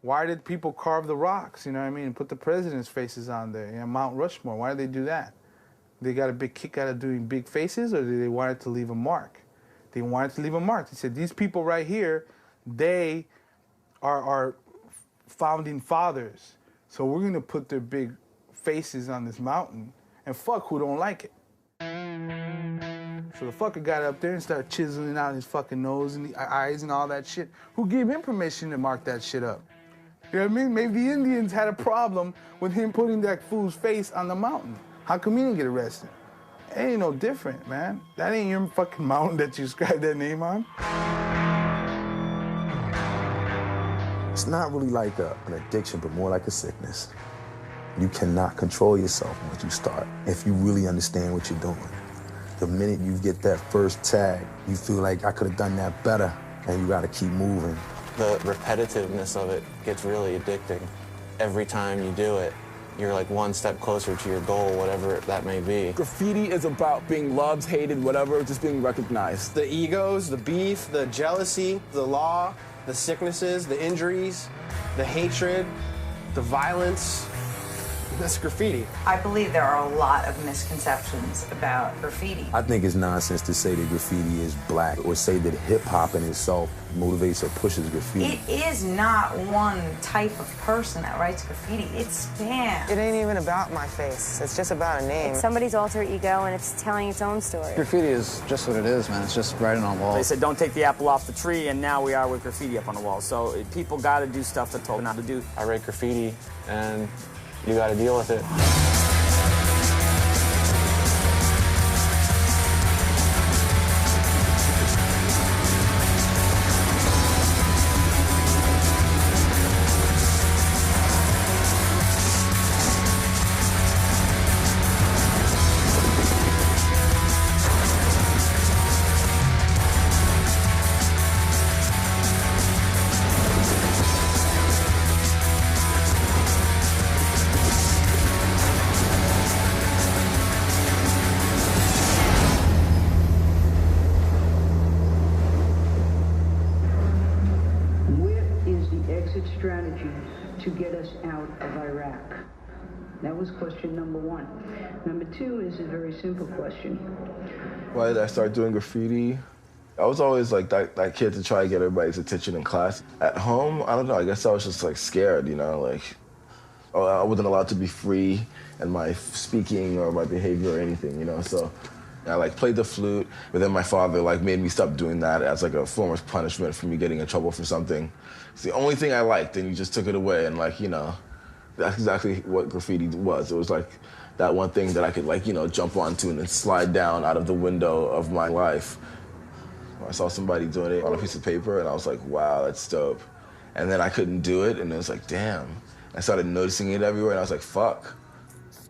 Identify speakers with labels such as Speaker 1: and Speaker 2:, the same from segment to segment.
Speaker 1: Why did people carve the rocks, you know what I mean, and put the president's faces on there, you know, Mount Rushmore? Why did they do that? They got a big kick out of doing big faces, or did they want it to leave a mark? They wanted to leave a mark. They said, these people right here, they are our founding fathers. So we're going to put their big faces on this mountain, and fuck who don't like it. So the fucker got up there and started chiseling out his fucking nose and the eyes and all that shit. Who gave him permission to mark that shit up? You know what I mean? Maybe the Indians had a problem with him putting that fool's face on the mountain. How come he didn't get arrested? It ain't no different, man. That ain't your fucking mountain that you inscribed that name on.
Speaker 2: It's not really like an addiction, but more like a sickness. You cannot control yourself once you start, if you really understand what you're doing. The minute you get that first tag, you feel like I could have done that better, and you gotta keep moving.
Speaker 3: The repetitiveness of it gets really addicting. Every time you do it, you're like one step closer to your goal, whatever that may be.
Speaker 4: Graffiti is about being loved, hated, whatever, just being recognized.
Speaker 5: The egos, the beef, the jealousy, the law, the sicknesses, the injuries, the hatred, the violence. That's graffiti.
Speaker 6: I believe there are a lot of misconceptions about graffiti.
Speaker 2: I think it's nonsense to say that graffiti is black or say that hip-hop in itself motivates or pushes graffiti.
Speaker 6: It is not one type of person that writes graffiti. It spans.
Speaker 7: It ain't even about my face. It's just about a name.
Speaker 8: It's somebody's alter ego, and it's telling its own story.
Speaker 9: Graffiti is just what it is, man. It's just writing on walls.
Speaker 10: They said, don't take the apple off the tree, and now we are with graffiti up on the wall. So people got to do stuff they're told not to do.
Speaker 3: I write graffiti, and you got to deal with it.
Speaker 11: Strategy to get us out of Iraq? That was question number one. Number two is a very simple question.
Speaker 12: Why did I start doing graffiti? I was always like that kid to try to get everybody's attention in class. At home, I don't know, I guess I was just like scared, you know, like I wasn't allowed to be free in my speaking or my behavior or anything, you know, so I like played the flute, but then my father like made me stop doing that as like a form of punishment for me getting in trouble for something. It's the only thing I liked, and he just took it away, and like, you know, that's exactly what graffiti was. It was like that one thing that I could like, you know, jump onto and then slide down out of the window of my life. I saw somebody doing it on a piece of paper, and I was like, wow, that's dope. And then I couldn't do it, and it was like, damn. I started noticing it everywhere, and I was like, fuck.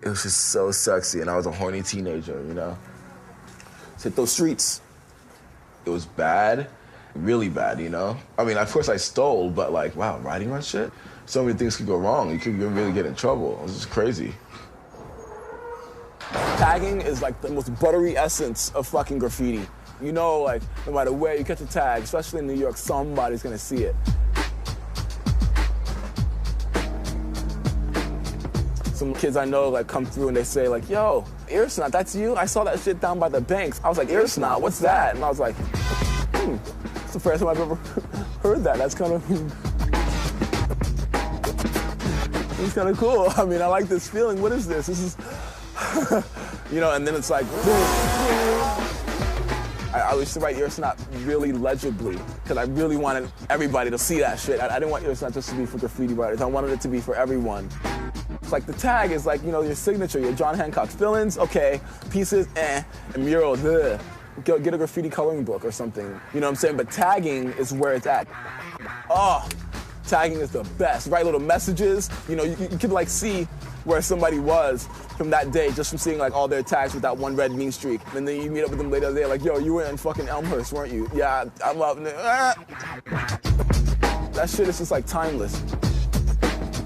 Speaker 12: It was just so sexy, and I was a horny teenager, you know? Hit those streets. It was bad, really bad, you know? I mean, of course I stole, but like, wow, writing on shit? So many things could go wrong. You could really get in trouble. It was just crazy.
Speaker 4: Tagging is like the most buttery essence of fucking graffiti. You know, like, no matter where you catch a tag, especially in New York, somebody's gonna see it. Some kids I know like come through and they say like, yo, Earsnot, that's you? I saw that shit down by the banks. I was like, Earsnot, what's that? And I was like, it's the first time I've ever heard that. That's kind of, it's kind of cool. I mean, I like this feeling. What is this? This is, you know, and then it's like, I used to write Earsnot really legibly because I really wanted everybody to see that shit. I didn't want Earsnot just to be for graffiti writers. I wanted it to be for everyone. Like the tag is like, you know, your signature, your John Hancock. Fill-ins, okay. Pieces, and murals, ugh. Get a graffiti coloring book or something. You know what I'm saying? But tagging is where it's at. Oh, tagging is the best. Write little messages. You know, you can like see where somebody was from that day just from seeing like all their tags with that one red mean streak. And then you meet up with them later, they're like, yo, you were in fucking Elmhurst, weren't you? Yeah, I'm up. That shit is just like timeless.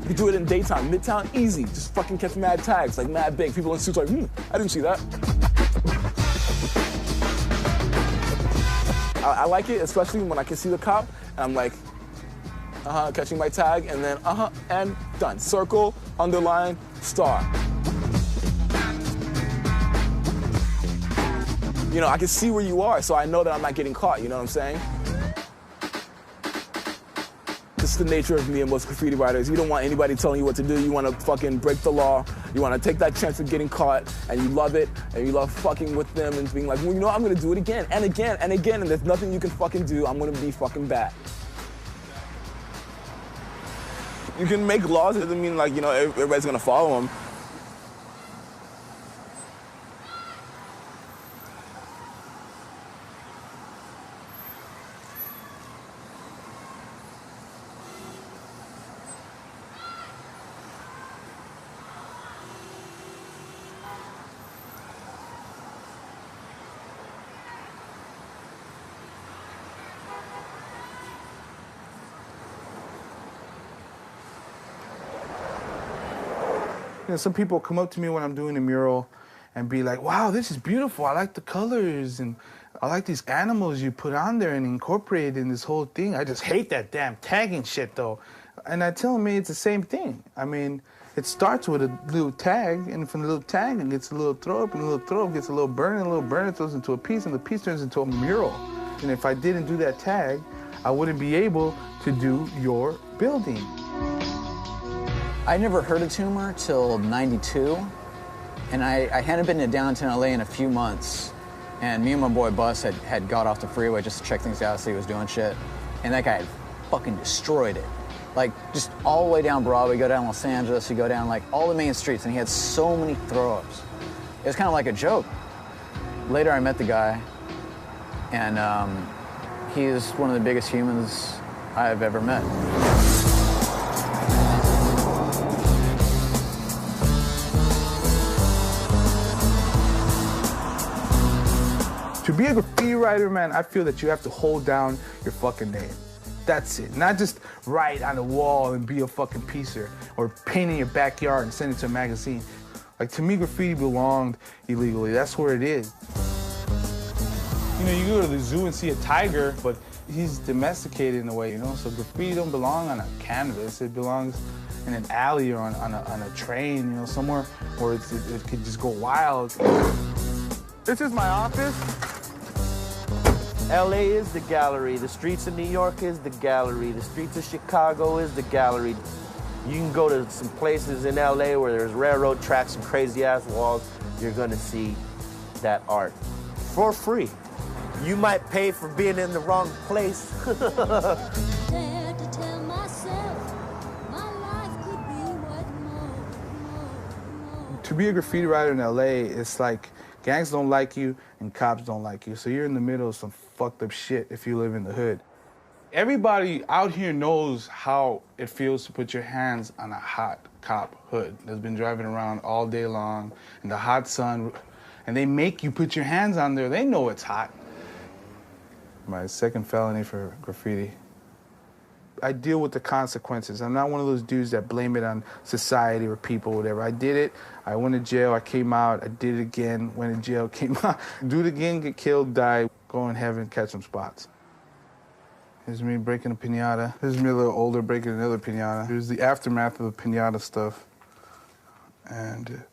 Speaker 4: You do it in daytime, Midtown, easy. Just fucking catch mad tags, like mad big. People in suits like, I didn't see that. I like it, especially when I can see the cop, and I'm like, catching my tag, and then and done. Circle, underline, star. You know, I can see where you are, so I know that I'm not getting caught, you know what I'm saying? This is the nature of me and most graffiti writers. You don't want anybody telling you what to do. You want to fucking break the law. You want to take that chance of getting caught, and you love it, and you love fucking with them and being like, well, you know, I'm going to do it again and again and again, and there's nothing you can fucking do. I'm going to be fucking bad. You can make laws. It doesn't mean, like, you know, everybody's going to follow them.
Speaker 1: You know, some people come up to me when I'm doing a mural and be like, wow, this is beautiful. I like the colors and I like these animals you put on there and incorporate in this whole thing. I just hate that damn tagging shit though. And I tell them it's the same thing. I mean, it starts with a little tag, and from the little tag it gets a little throw up, and the little throw up gets a little burn, and a little burn it throws into a piece, and the piece turns into a mural. And if I didn't do that tag, I wouldn't be able to do your building.
Speaker 9: I never heard of Toomer till '92, and I hadn't been to downtown LA in a few months, and me and my boy Bus had got off the freeway just to check things out, see he was doing shit, and that guy had fucking destroyed it. Like, just all the way down Broadway, you go down Los Angeles, you go down, like, all the main streets, and he had so many throw-ups. It was kind of like a joke. Later, I met the guy, and he's one of the biggest humans I've ever met.
Speaker 1: To be a graffiti writer, man, I feel that you have to hold down your fucking name. That's it. Not just write on the wall and be a fucking piecer or paint in your backyard and send it to a magazine. Like, to me, graffiti belonged illegally. That's where it is. You know, you go to the zoo and see a tiger, but he's domesticated in a way, you know? So graffiti don't belong on a canvas. It belongs in an alley or on a train, you know, somewhere where it could just go wild. This is my office.
Speaker 13: LA is the gallery. The streets of New York is the gallery. The streets of Chicago is the gallery. You can go to some places in LA where there's railroad tracks and crazy ass walls. You're gonna see that art for free. You might pay for being in the wrong place.
Speaker 1: To be a graffiti writer in LA, it's like gangs don't like you and cops don't like you. So you're in the middle of some fucked up shit if you live in the hood. Everybody out here knows how it feels to put your hands on a hot cop hood that's been driving around all day long in the hot sun, and they make you put your hands on there. They know it's hot. My second felony for graffiti. I deal with the consequences. I'm not one of those dudes that blame it on society or people, whatever. I did it, I went to jail, I came out, I did it again, went to jail, came out. Do it again, get killed, die, go in heaven, catch some spots. Here's me breaking a piñata. Here's me a little older breaking another piñata. Here's the aftermath of the piñata stuff. And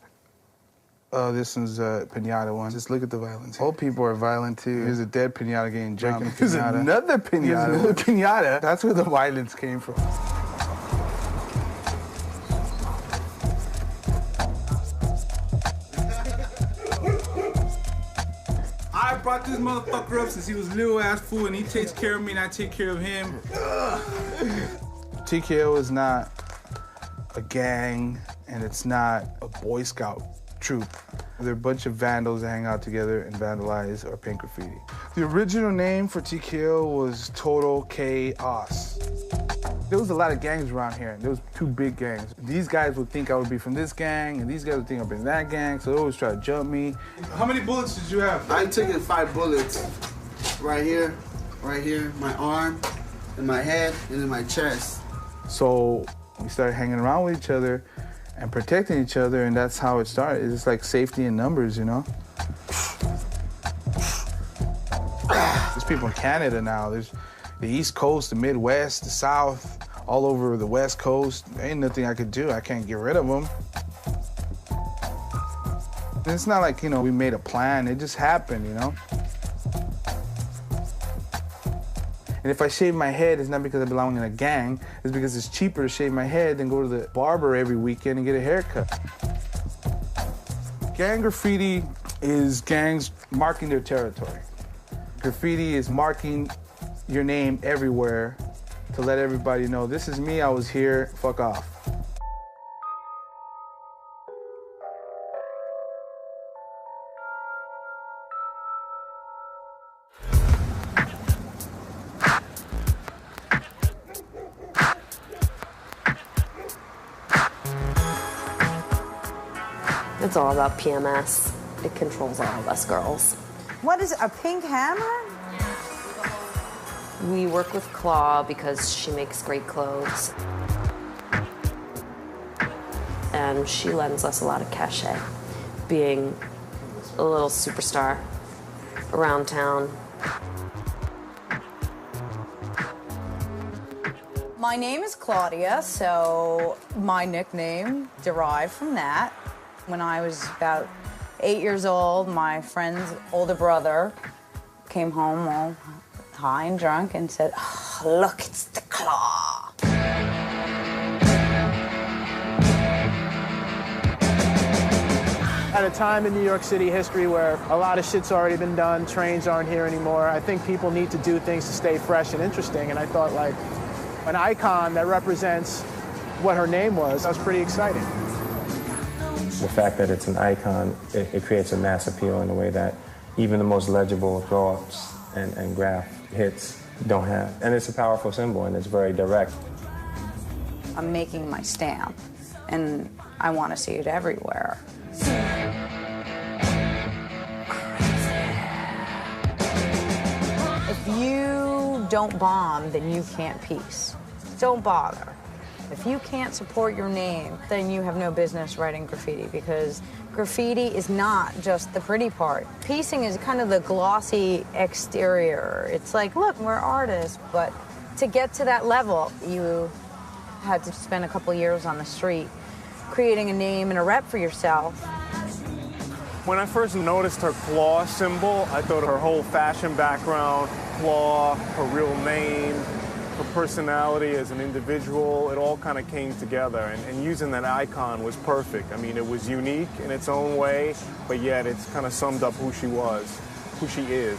Speaker 1: this one's a piñata one. Just look at the violence. Old people are violent too. Here's a dead piñata getting jumped. Here's another piñata. Here's another piñata. That's where the violence came from. I brought this motherfucker up since he was a little ass fool, and he takes care of me and I take care of him. TKO is not a gang, and it's not a Boy Scout troop. They're a bunch of vandals that hang out together and vandalize or paint graffiti. The original name for TKO was Total Chaos. There was a lot of gangs around here. There was two big gangs. These guys would think I would be from this gang, and these guys would think I'd be from that gang, so they always try to jump me. How many bullets did you have?
Speaker 14: I took 5 bullets. Right here, my arm, in my head, and in my chest. So
Speaker 1: we started hanging around with each other and protecting each other, and that's how it started. It's just like safety in numbers, you know? There's people in Canada now. There's the East Coast, the Midwest, the South, all over the West Coast. Ain't nothing I could do. I can't get rid of them. And it's not like, you know, we made a plan. It just happened, you know? And if I shave my head, it's not because I belong in a gang. It's because it's cheaper to shave my head than go to the barber every weekend and get a haircut. Gang graffiti is gangs marking their territory. Graffiti is marking your name everywhere to let everybody know, this is me, I was here, fuck off.
Speaker 15: It's all about PMS. It controls all of us girls.
Speaker 6: What is it, a pink hammer?
Speaker 15: We work with Claw because she makes great clothes. And she lends us a lot of cachet, being a little superstar around town.
Speaker 6: My name is Claudia, so my nickname derived from that. When I was about 8 years old, my friend's older brother came home all high and drunk and said, oh, look, it's the Claw.
Speaker 5: At a time in New York City history where a lot of shit's already been done, trains aren't here anymore, I think people need to do things to stay fresh and interesting, and I thought, like, an icon that represents what her name was, that was pretty exciting.
Speaker 16: The fact that it's an icon, it creates a mass appeal in a way that even the most legible throw-ups and graph hits don't have. And it's a powerful symbol, and it's very direct.
Speaker 6: I'm making my stamp, and I want to see it everywhere. If you don't bomb, then you can't peace. Don't bother. If you can't support your name, then you have no business writing graffiti, because graffiti is not just the pretty part. Piecing is kind of the glossy exterior. It's like, look, we're artists, but to get to that level, you had to spend a couple years on the street creating a name and a rep for yourself.
Speaker 17: When I first noticed her claw symbol, I thought her whole fashion background, claw, her real name, her personality as an individual, it all kind of came together, and using that icon was perfect. I mean, it was unique in its own way, but yet it's kind of summed up who she was, who she is.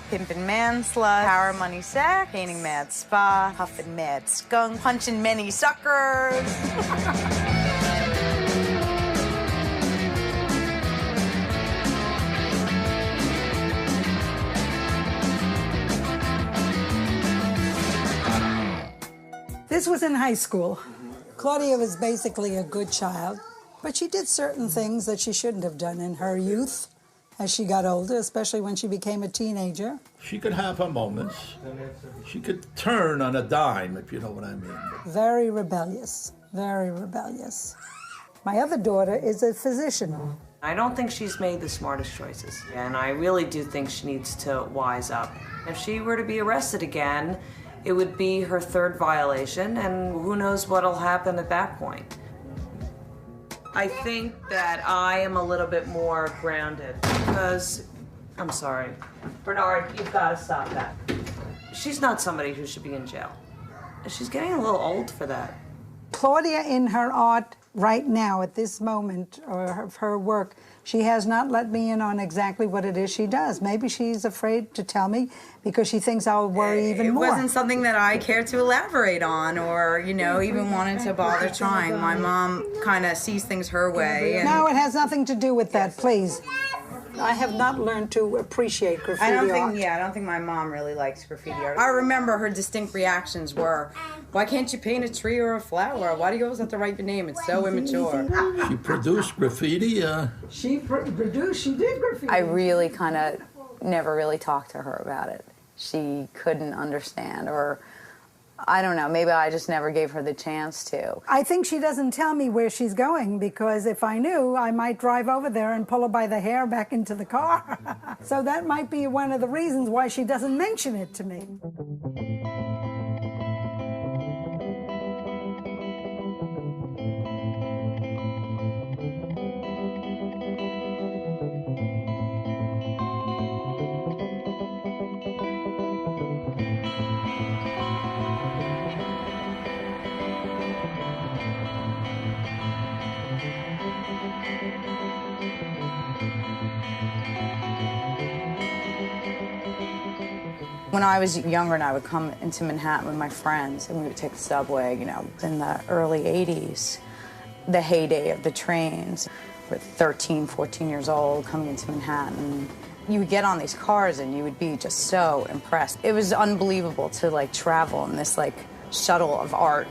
Speaker 6: Pimpin' man slut, power money sack, painting mad spa, huffing mad skunk, punching many suckers.
Speaker 18: This was in high school. Claudia was basically a good child, but she did certain things that she shouldn't have done in her youth as she got older, especially when she became a teenager.
Speaker 19: She could have her moments. She could turn on a dime, if you know what I mean.
Speaker 18: Very rebellious, very rebellious. My other daughter is a physician.
Speaker 20: I don't think she's made the smartest choices, and I really do think she needs to wise up. If she were to be arrested again, it would be her third violation, and who knows what'll happen at that point. I think that I am a little bit more grounded because, I'm sorry, Bernard, you've got to stop that. She's not somebody who should be in jail. She's getting a little old for that.
Speaker 18: Claudia, in her art right now, at this moment of her work, she has not let me in on exactly what it is she does. Maybe she's afraid to tell me because she thinks I'll worry even more.
Speaker 6: It wasn't something that I cared to elaborate on or, you know, even wanted to bother trying. My mom kind of sees things her way. And
Speaker 18: no, it has nothing to do with that, please. I have not learned to appreciate graffiti art.
Speaker 6: I don't think my mom really likes graffiti art. I remember her distinct reactions were, why can't you paint a tree or a flower? Why do you always have to write your name? It's so immature.
Speaker 19: She produced graffiti.
Speaker 18: She did graffiti.
Speaker 6: I really kind of never really talked to her about it. She couldn't understand, or I don't know, maybe I just never gave her the chance to.
Speaker 18: I think she doesn't tell me where she's going, because if I knew, I might drive over there and pull her by the hair back into the car. So that might be one of the reasons why she doesn't mention it to me.
Speaker 6: When I was younger and I would come into Manhattan with my friends and we would take the subway, you know, in the early 80s, the heyday of the trains. We're 13, 14 years old coming into Manhattan. You would get on these cars and you would be just so impressed. It was unbelievable to like travel in this like shuttle of art.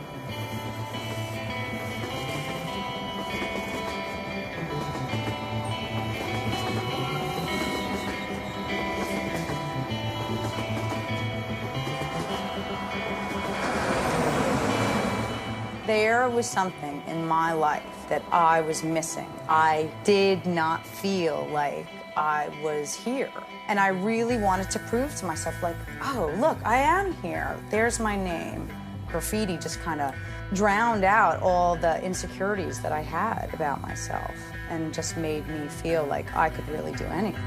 Speaker 6: There was something in my life that I was missing. I did not feel like I was here. And I really wanted to prove to myself, like, oh, look, I am here. There's my name. Graffiti just kind of drowned out all the insecurities that I had about myself and just made me feel like I could really do anything.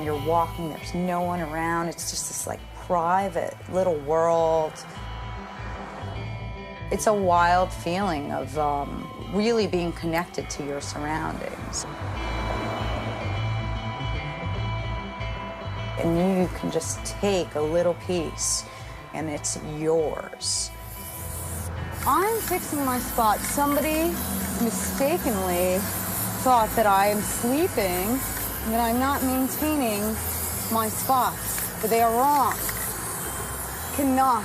Speaker 6: You're walking, there's no one around. It's just this like private little world. It's a wild feeling of really being connected to your surroundings. And you can just take a little piece and it's yours. I'm fixing my spot. Somebody mistakenly thought that I am sleeping, that I'm not maintaining my spots, but they are wrong. Cannot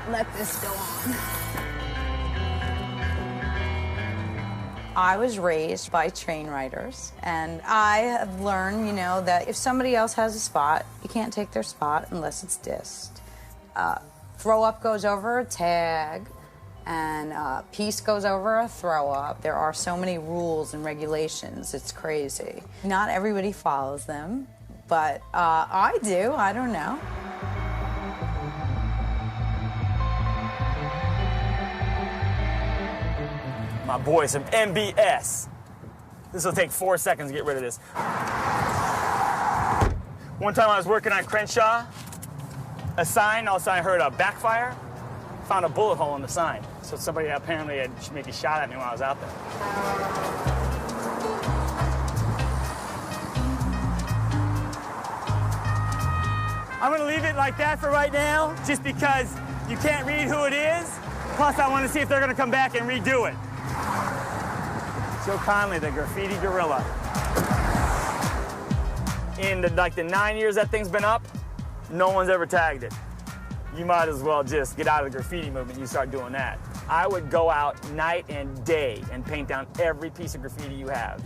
Speaker 6: let this go on. I was raised by train riders, and I have learned, you know, that if somebody else has a spot, you can't take their spot unless it's dissed. Throw up goes over a tag, and peace goes over a throw up. There are so many rules and regulations, it's crazy. Not everybody follows them, but I do, I don't know.
Speaker 10: My boy, some MBS. This will take 4 seconds to get rid of this. One time I was working on Crenshaw, a sign, all of a sudden I heard a backfire, found a bullet hole in the sign. So somebody apparently had maybe shot at me when I was out there. I'm gonna leave it like that for right now, just because you can't read who it is. Plus, I want to see if they're gonna come back and redo it. Joe Conley, the graffiti gorilla. In the 9 years that thing's been up, no one's ever tagged it. You might as well just get out of the graffiti movement and you start doing that. I would go out night and day and paint down every piece of graffiti you have.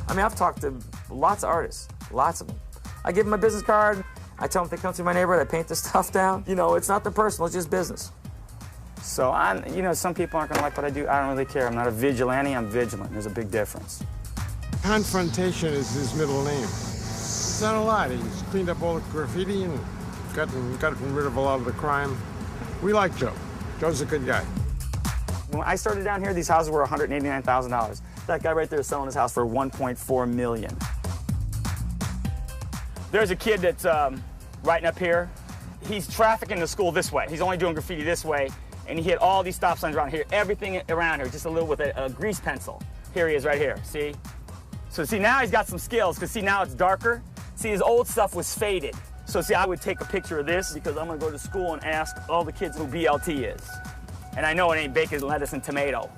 Speaker 10: I mean, I've talked to lots of artists, lots of them. I give them my business card. I tell them if they come through my neighborhood, I paint this stuff down. You know, it's not the personal, it's just business. So, you know, some people aren't gonna like what I do. I don't really care. I'm not a vigilante, I'm vigilant. There's a big difference.
Speaker 21: Confrontation is his middle name. He's done a lot. He's cleaned up all the graffiti and gotten rid of a lot of the crime. We like Joe. Joe's a good guy.
Speaker 10: When I started down here, these houses were $189,000. That guy right there is selling his house for $1.4 million. There's a kid that's writing up here. He's trafficking to school this way. He's only doing graffiti this way, and he hit all these stop signs around here, everything around here, just a little with a grease pencil. Here he is right here, see? So see, now he's got some skills, because see, now it's darker. See, his old stuff was faded. So see, I would take a picture of this because I'm gonna go to school and ask all the kids who BLT is. And I know it ain't bacon, lettuce, and tomato.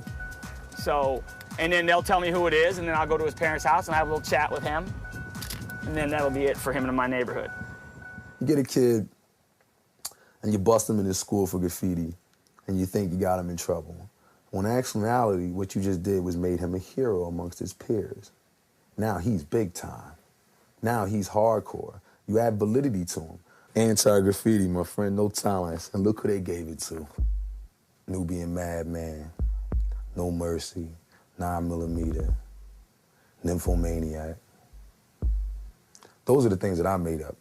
Speaker 10: So, and then they'll tell me who it is, and then I'll go to his parents' house and have a little chat with him. And then that'll be it for him in my neighborhood.
Speaker 2: You get a kid and you bust him in his school for graffiti and you think you got him in trouble. When in actuality, what you just did was made him a hero amongst his peers. Now he's big time. Now he's hardcore. You add validity to him. Anti-graffiti, my friend, no tolerance. And look who they gave it to. Nubian Madman, No Mercy, 9mm, Nymphomaniac. Those are the things that I made up.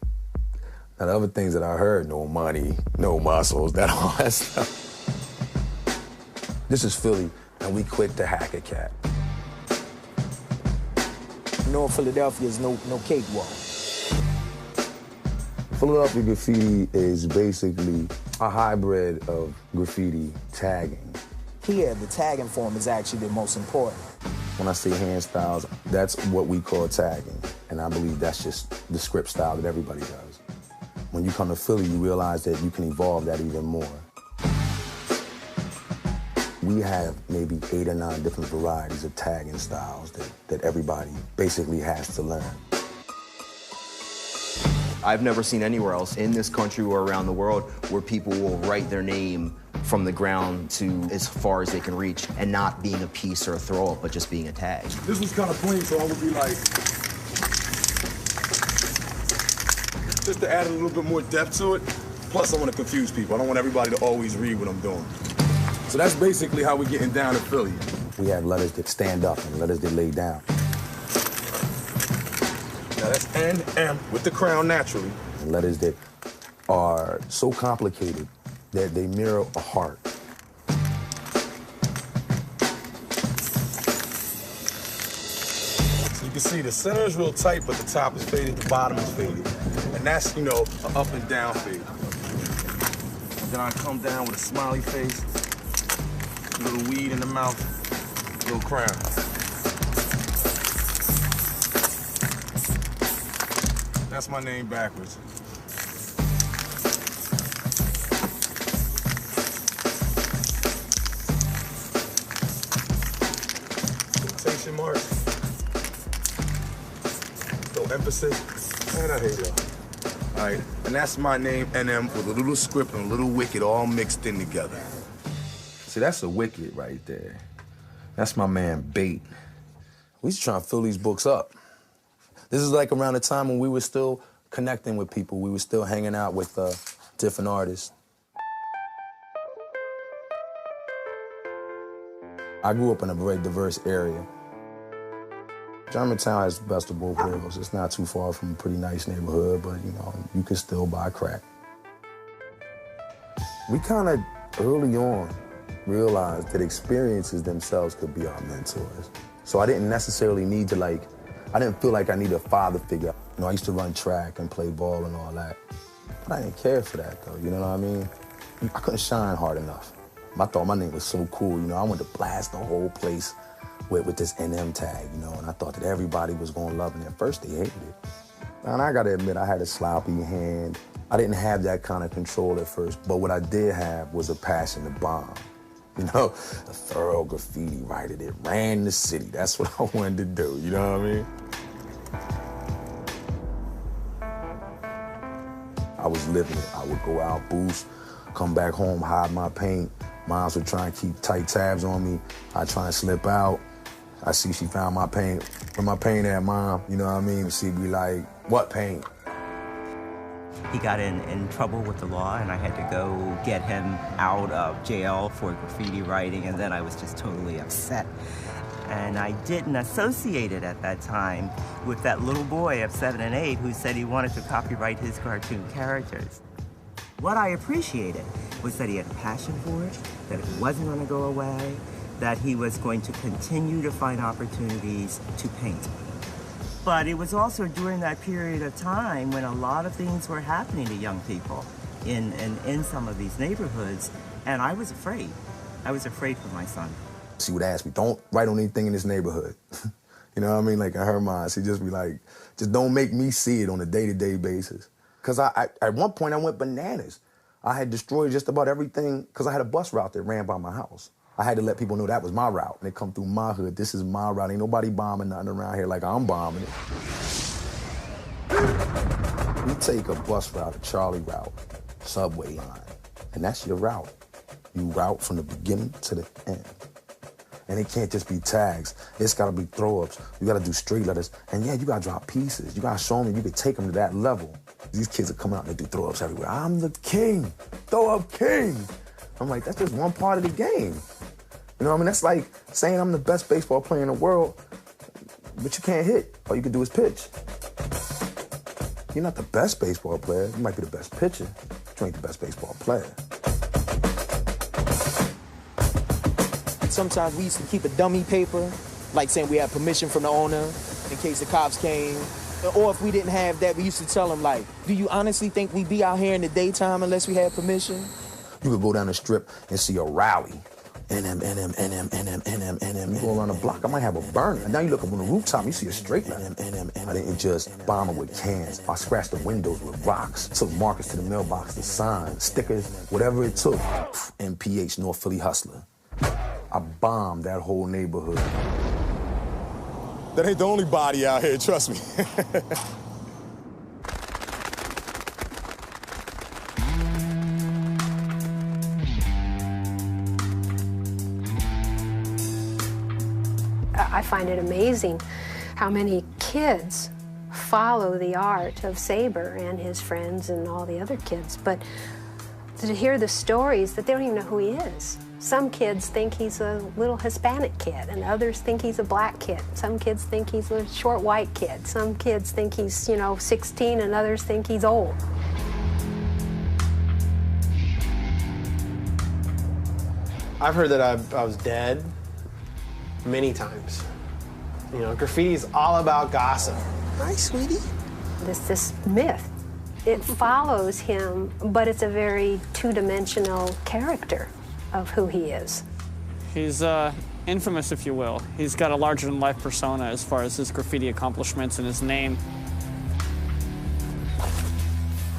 Speaker 2: Now, the other things that I heard, no money, no muscles, all that stuff. This is Philly, and we quick to hack a cat.
Speaker 7: North Philadelphia is no cakewalk.
Speaker 2: Philadelphia graffiti is basically a hybrid of graffiti tagging.
Speaker 7: Here, the tagging form is actually the most important.
Speaker 2: When I say hand styles, that's what we call tagging. And I believe that's just the script style that everybody does. When you come to Philly, you realize that you can evolve that even more. We have maybe 8 or 9 different varieties of tagging styles that everybody basically has to learn.
Speaker 22: I've never seen anywhere else in this country or around the world where people will write their name from the ground to as far as they can reach and not being a piece or a throw up, but just being a tag.
Speaker 23: This was kind of plain, so I would be like, just to add a little bit more depth to it. Plus, I want to confuse people. I don't want everybody to always read what I'm doing. So that's basically how we're getting down in Philly.
Speaker 2: We have letters that stand up and letters that lay down.
Speaker 23: Now that's N, M, with the crown naturally.
Speaker 2: And letters that are so complicated that they mirror a heart.
Speaker 23: So you can see the center is real tight, but the top is faded, the bottom is faded. And that's, you know, an up and down fade. And then I come down with a smiley face, a little weed in the mouth, a little crown. That's my name backwards. Quotation marks. No emphasis. Man, I hate y'all. All right, and that's my name, NM, with a little script and a little wicked all mixed in together.
Speaker 2: See, that's a wicked right there. That's my man, Bait. We just trying to fill these books up. This is like around the time when we were still connecting with people. We were still hanging out with different artists. I grew up in a very diverse area. Germantown has the best of both worlds. It's not too far from a pretty nice neighborhood, but you know, you can still buy crack. We kind of early on realized that experiences themselves could be our mentors. So I didn't necessarily need to I didn't feel like I needed a father figure. You know, I used to run track and play ball and all that. But I didn't care for that, though, you know what I mean? I couldn't shine hard enough. I thought my name was so cool, you know, I wanted to blast the whole place with this NM tag, you know, and I thought that everybody was gonna love it. At first, they hated it. And I gotta admit, I had a sloppy hand. I didn't have that kind of control at first, but what I did have was a passion to bomb. You know, a thorough graffiti writer that ran the city. That's what I wanted to do, you know what I mean? I was living it. I would go out, boost, come back home, hide my paint. Moms would try and keep tight tabs on me. I'd try and slip out. I see she found my paint. Where my paint at, Mom? You know what I mean? She'd be like, what paint?
Speaker 24: He got in trouble with the law, and I had to go get him out of jail for graffiti writing, and then I was just totally upset. And I didn't associate it at that time with that little boy of 7 and 8 who said he wanted to copyright his cartoon characters. What I appreciated was that he had a passion for it, that it wasn't going to go away, that he was going to continue to find opportunities to paint. But it was also during that period of time when a lot of things were happening to young people in some of these neighborhoods, and I was afraid. I was afraid for my son.
Speaker 2: She would ask me, don't write on anything in this neighborhood. You know what I mean? Like in her mind, she'd just be like, just don't make me see it on a day-to-day basis. Because at one point, I went bananas. I had destroyed just about everything because I had a bus route that ran by my house. I had to let people know that was my route. And they come through my hood. This is my route. Ain't nobody bombing nothing around here like I'm bombing it. You take a bus route, a Charlie route, subway line, and that's your route. You route from the beginning to the end. And it can't just be tags. It's gotta be throw-ups. You gotta do straight letters. And yeah, you gotta drop pieces. You gotta show them you can take them to that level. These kids are coming out and they do throw-ups everywhere. I'm the king, throw-up king. I'm like, that's just one part of the game. You know what I mean? That's like saying I'm the best baseball player in the world, but you can't hit. All you can do is pitch. You're not the best baseball player. You might be the best pitcher, but you ain't the best baseball player.
Speaker 7: sometimes we used to keep a dummy paper, like saying we had permission from the owner in case the cops came. Or if we didn't have that, we used to tell them, like, do you honestly think we'd be out here in the daytime unless we had permission?
Speaker 2: You could go down the strip and see a rally. You go around the block, I might have a burner. And now you look up on the rooftop, you see a straight line. I didn't just bomb it with cans. I scratched the windows with rocks. Took markers to the mailbox, the signs, stickers, whatever it took. MPH, North Philly Hustler. I bombed that whole neighborhood.
Speaker 23: That ain't the only body out here, trust me.
Speaker 3: I find it amazing how many kids follow the art of Saber and his friends and all the other kids, but to hear the stories that they don't even know who he is. Some kids think he's a little Hispanic kid, and others think he's a black kid. Some kids think he's a short white kid. Some kids think he's, 16, and others think he's old.
Speaker 8: I've heard that I was dead many times. Graffiti is all about gossip.
Speaker 7: Hi, sweetie.
Speaker 3: This myth, it follows him, but it's a very two-dimensional character of who he is.
Speaker 11: He's infamous, if you will. He's got a larger-than-life persona as far as his graffiti accomplishments and his name.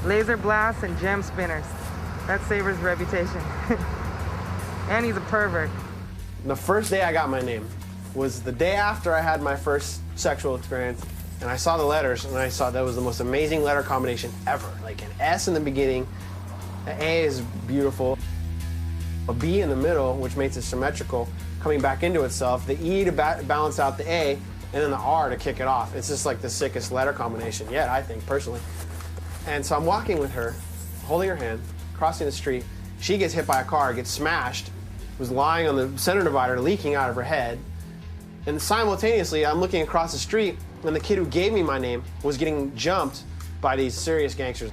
Speaker 12: Laser blasts and gem spinners. That's Saber's reputation. And he's a pervert.
Speaker 8: The first day I got my name was the day after I had my first sexual experience, and I saw the letters, and I saw that was the most amazing letter combination ever. Like an S in the beginning, an A is beautiful, a B in the middle, which makes it symmetrical, coming back into itself, the E to balance out the A, and then the R to kick it off. It's just like the sickest letter combination yet, I think, personally. And so I'm walking with her, holding her hand, crossing the street. She gets hit by a car, gets smashed, was lying on the center divider, leaking out of her head. And simultaneously, I'm looking across the street, and the kid who gave me my name was getting jumped by these serious gangsters.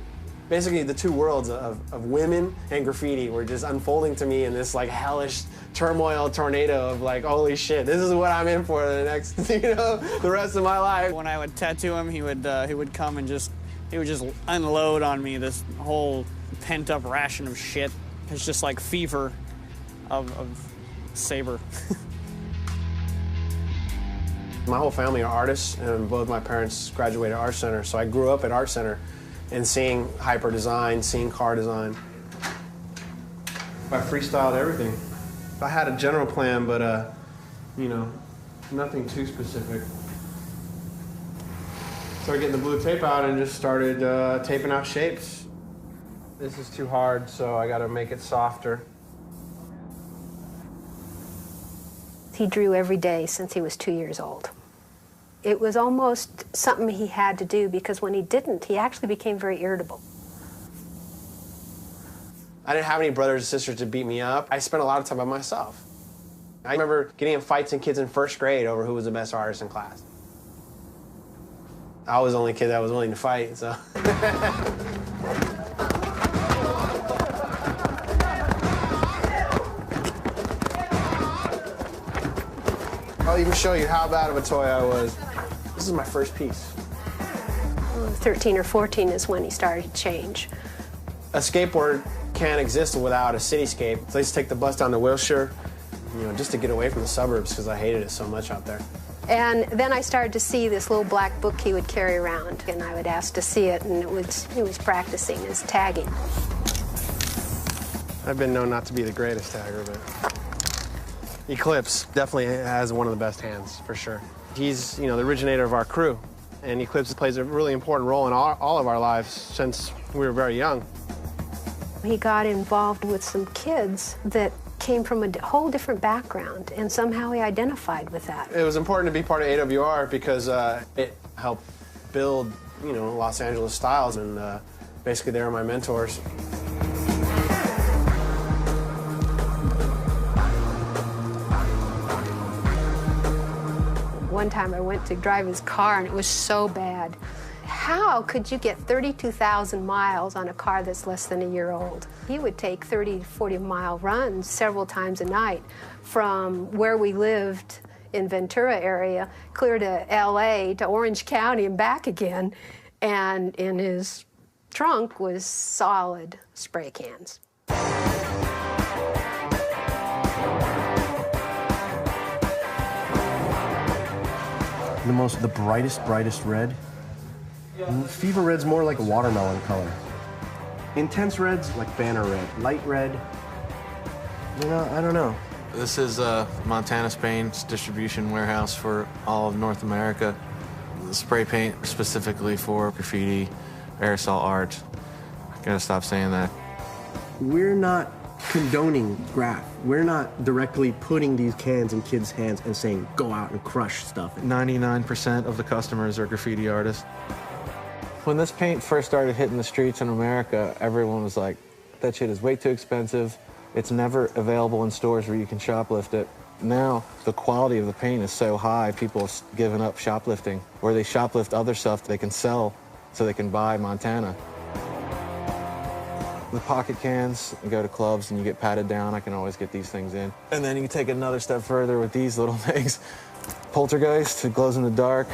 Speaker 8: Basically, the two worlds of women and graffiti were just unfolding to me in this like hellish turmoil tornado of like, holy shit, this is what I'm in for the next, the rest of my life.
Speaker 11: When I would tattoo him, he would come and he would just unload on me this whole pent-up ration of shit. It's just like fever of Saber.
Speaker 8: My whole family are artists, and both my parents graduated Art Center, so I grew up at Art Center and seeing hyper design, seeing car design. I freestyled everything. I had a general plan, but nothing too specific. Started getting the blue tape out and just started taping out shapes. This is too hard, so I gotta make it softer.
Speaker 3: He drew every day since he was 2 years old. It was almost something he had to do because when he didn't, he actually became very irritable.
Speaker 8: I didn't have any brothers or sisters to beat me up. I spent a lot of time by myself. I remember getting in fights in kids in first grade over who was the best artist in class. I was the only kid that was willing to fight, so. I'll even show you how bad of a toy I was. This is my first piece.
Speaker 3: 13 or 14 is when he started to change.
Speaker 8: A skateboard can't exist without a cityscape. So I used to take the bus down to Wilshire, just to get away from the suburbs because I hated it so much out there.
Speaker 3: And then I started to see this little black book he would carry around, and I would ask to see it, and he was practicing his tagging.
Speaker 8: I've been known not to be the greatest tagger, but Eclipse definitely has one of the best hands, for sure. He's, the originator of our crew, and Eclipse plays a really important role in all of our lives since we were very young.
Speaker 3: He got involved with some kids that came from a whole different background, and somehow he identified with that.
Speaker 8: It was important to be part of AWR because it helped build, Los Angeles styles, and basically they were my mentors.
Speaker 3: One time I went to drive his car, and it was so bad. How could you get 32,000 miles on a car that's less than a year old? He would take 30 to 40-mile runs several times a night from where we lived in Ventura area, clear to LA, to Orange County and back again. And in his trunk was solid spray cans.
Speaker 4: The brightest red. Fever red's more like a watermelon color. Intense red's like banner red. Light red, you know, I don't know.
Speaker 9: This is Montana Paint's distribution warehouse for all of North America. Spray paint specifically for graffiti, aerosol art. I gotta stop saying that.
Speaker 4: We're not condoning graff. We're not directly putting these cans in kids' hands and saying, go out and crush stuff.
Speaker 9: 99% of the customers are graffiti artists. When this paint first started hitting the streets in America, everyone was like, that shit is way too expensive. It's never available in stores where you can shoplift it. Now, the quality of the paint is so high, people have given up shoplifting, or they shoplift other stuff they can sell so they can buy Montana. The pocket cans, you go to clubs and you get patted down, I can always get these things in. And then you take another step further with these little things. Poltergeist, it glows in the dark.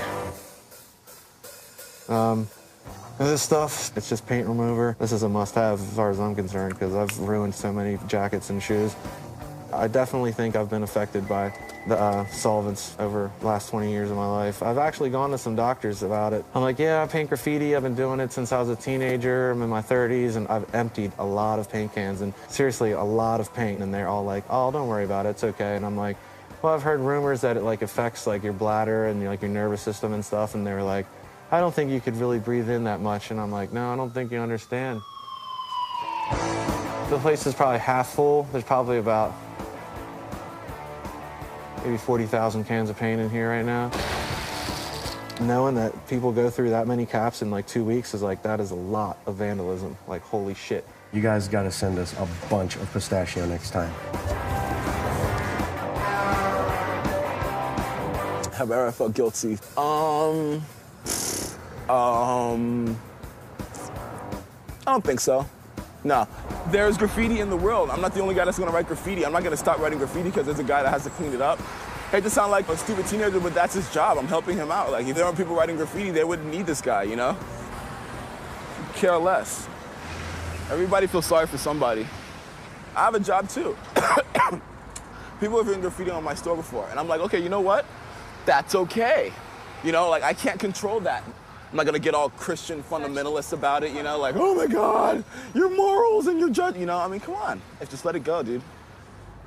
Speaker 9: This stuff, it's just paint remover. This is a must-have as far as I'm concerned because I've ruined so many jackets and shoes. I definitely think I've been affected by the solvents over the last 20 years of my life. I've actually gone to some doctors about it. I'm like, yeah, I paint graffiti. I've been doing it since I was a teenager. I'm in my 30s, and I've emptied a lot of paint cans, and seriously, a lot of paint. And they're all like, oh, don't worry about it. It's okay. And I'm like, well, I've heard rumors that it like affects like your bladder and like your nervous system and stuff. And they were like, I don't think you could really breathe in that much. And I'm like, no, I don't think you understand. The place is probably half full. There's probably about maybe 40,000 cans of paint in here right now. Knowing that people go through that many caps in like 2 weeks is like, that is a lot of vandalism. Like, holy shit.
Speaker 4: You guys gotta send us a bunch of pistachio next time.
Speaker 13: Have I ever felt guilty? I don't think so. No. There's graffiti in the world. I'm not the only guy that's gonna write graffiti. I'm not gonna stop writing graffiti because there's a guy that has to clean it up. I hate to sound like a stupid teenager, but that's his job. I'm helping him out. Like, if there weren't people writing graffiti, they wouldn't need this guy, you know? Care less. Everybody feels sorry for somebody. I have a job too. People have written graffiti on my store before, and I'm like, okay, you know what? That's okay. You know, like, I can't control that. I'm not gonna get all Christian fundamentalist about it, you know, like, oh my God, your morals and your judge, you know, I mean, come on. Just let it go, dude.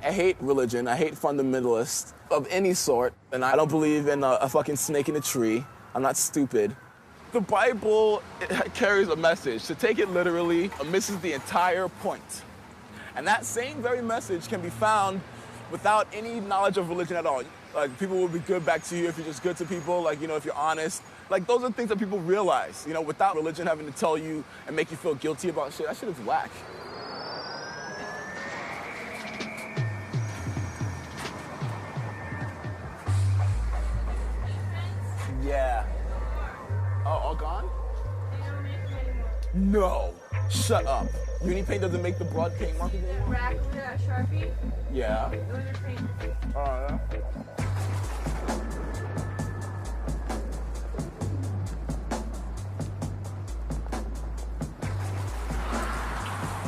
Speaker 13: I hate religion, I hate fundamentalists of any sort, and I don't believe in a fucking snake in a tree. I'm not stupid. The Bible, it carries a message. To take it literally misses the entire point. And that same very message can be found without any knowledge of religion at all. Like, people will be good back to you if you're just good to people, like, you know, if you're honest. Like, those are things that people realize, you know, without religion having to tell you and make you feel guilty about shit. That shit is whack. Yeah. Oh, all gone? No. Shut up. Uni paint doesn't make the broad paint markers anymore?
Speaker 14: Rack, Sharpie?
Speaker 13: Yeah.
Speaker 14: Those are paint.
Speaker 13: Oh, yeah.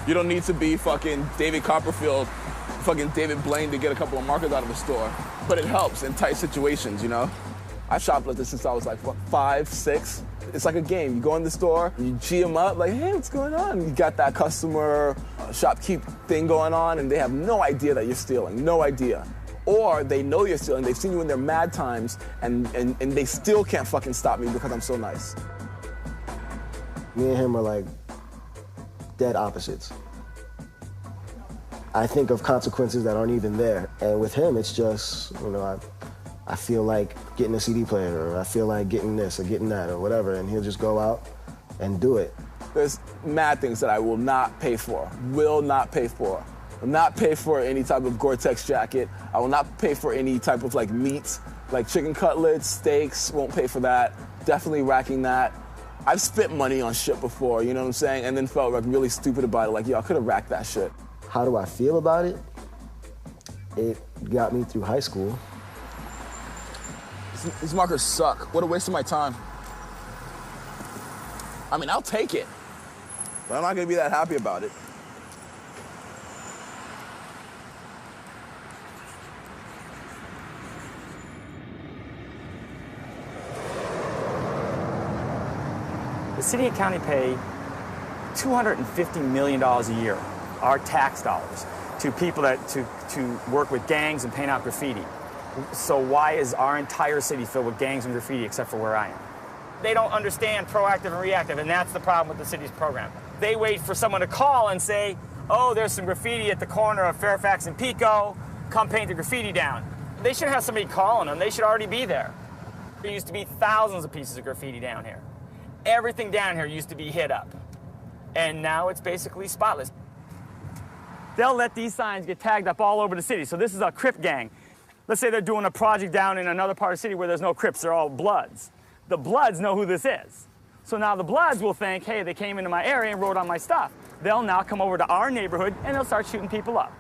Speaker 13: You don't need to be fucking David Copperfield, fucking David Blaine to get a couple of markers out of a store. But it helps in tight situations, you know? I shoplifted since I was like, what, 5, 6? It's like a game. You go in the store, you G them up, like, hey, what's going on? You got that customer shopkeep thing going on, and they have no idea that you're stealing, no idea. Or they know you're stealing, they've seen you in their mad times, and they still can't fucking stop me because I'm so nice.
Speaker 4: Me and him are like dead opposites. I think of consequences that aren't even there. And with him, it's just, you know, I feel like getting a CD player, or I feel like getting this or getting that or whatever, and he'll just go out and do it.
Speaker 13: There's mad things that I will not pay for, will not pay for. Will not pay for any type of Gore-Tex jacket. I will not pay for any type of like meats, like chicken cutlets, steaks, won't pay for that. Definitely racking that. I've spent money on shit before, you know what I'm saying? And then felt like really stupid about it, like, yo, I could have racked that shit.
Speaker 4: How do I feel about it? It got me through high school.
Speaker 13: These markers suck. What a waste of my time. I mean, I'll take it, but I'm not gonna be that happy about it.
Speaker 10: The city and county pay $250 million a year, our tax dollars, to people to work with gangs and paint out graffiti. So why is our entire city filled with gangs and graffiti except for where I am? They don't understand proactive and reactive, and that's the problem with the city's program. They wait for someone to call and say, oh, there's some graffiti at the corner of Fairfax and Pico, come paint the graffiti down. They should have somebody calling them. They should already be there. There used to be thousands of pieces of graffiti down here. Everything down here used to be hit up, and now it's basically spotless. They'll let these signs get tagged up all over the city. So this is a Crip gang. Let's say they're doing a project down in another part of the city where there's no Crips, they're all Bloods. The Bloods know who this is. So now the Bloods will think, hey, they came into my area and wrote on my stuff. They'll now come over to our neighborhood and they'll start shooting people up.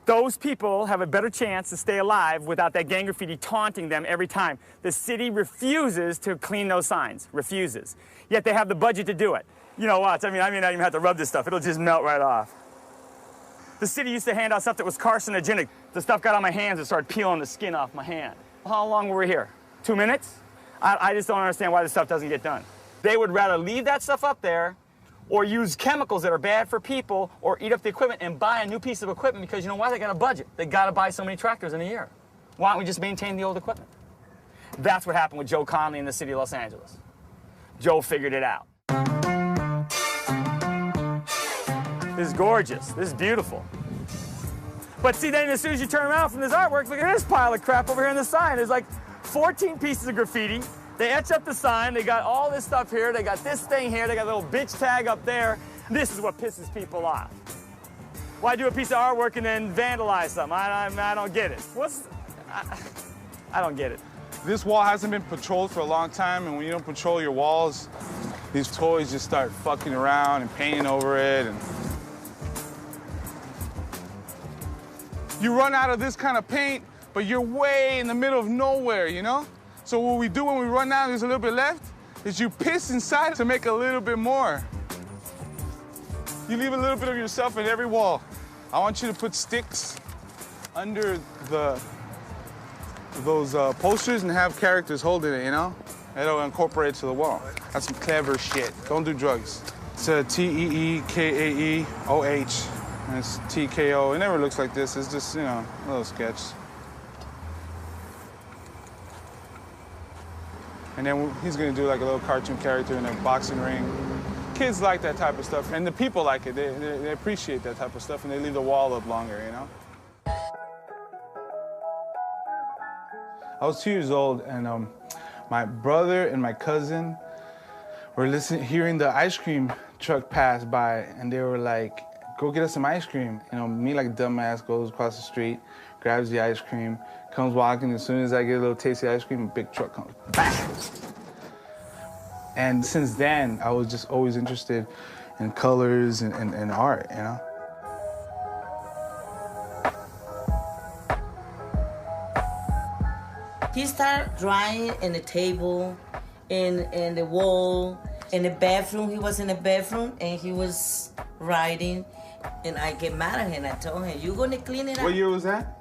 Speaker 10: Those people have a better chance to stay alive without that gang graffiti taunting them every time. The city refuses to clean those signs, refuses. Yet they have the budget to do it. You know, watch, I mean, I not even have to rub this stuff. It'll just melt right off. The city used to hand out stuff that was carcinogenic. The stuff got on my hands and started peeling the skin off my hand. How long were we here? 2 minutes? I just don't understand why this stuff doesn't get done. They would rather leave that stuff up there or use chemicals that are bad for people or eat up the equipment and buy a new piece of equipment because you know why? They got a budget. They got to buy so many tractors in a year. Why don't we just maintain the old equipment? That's what happened with Joe Conley in the city of Los Angeles. Joe figured it out. This is gorgeous. This is beautiful. But see, then as soon as you turn around from this artwork, look at this pile of crap over here on the sign. There's like 14 pieces of graffiti. They etch up the sign. They got all this stuff here. They got this thing here. They got a little bitch tag up there. This is what pisses people off. Why do a piece of artwork and then vandalize something? I don't get it. I don't get it.
Speaker 23: This wall hasn't been patrolled for a long time, and when you don't patrol your walls, these toys just start fucking around and painting over it. And you run out of this kind of paint, but you're way in the middle of nowhere, you know? So what we do when we run out, there's a little bit left, is you piss inside to make a little bit more. You leave a little bit of yourself in every wall. I want you to put sticks under those posters and have characters holding it, you know? It'll incorporate it to the wall. That's some clever shit. Don't do drugs. It's a T-E-E-K-A-E-O-H. And it's T-K-O. It never looks like this. It's just, you know, a little sketch. And then he's gonna do like a little cartoon character in a boxing ring. Kids like that type of stuff, and the people like it. They appreciate that type of stuff, and they leave the wall up longer, you know? I was 2 years old, and my brother and my cousin were hearing the ice cream truck pass by, and they were like, go get us some ice cream. You know, me like a dumbass goes across the street, grabs the ice cream, comes walking. As soon as I get a little tasty ice cream, a big truck comes. Bang! And since then, I was just always interested in colors and art, you know?
Speaker 1: He started drawing in the table, in the wall, in the bathroom. He was in the bathroom and he was writing. And I get mad at him. I told him, you gonna clean it up?
Speaker 23: What year was that?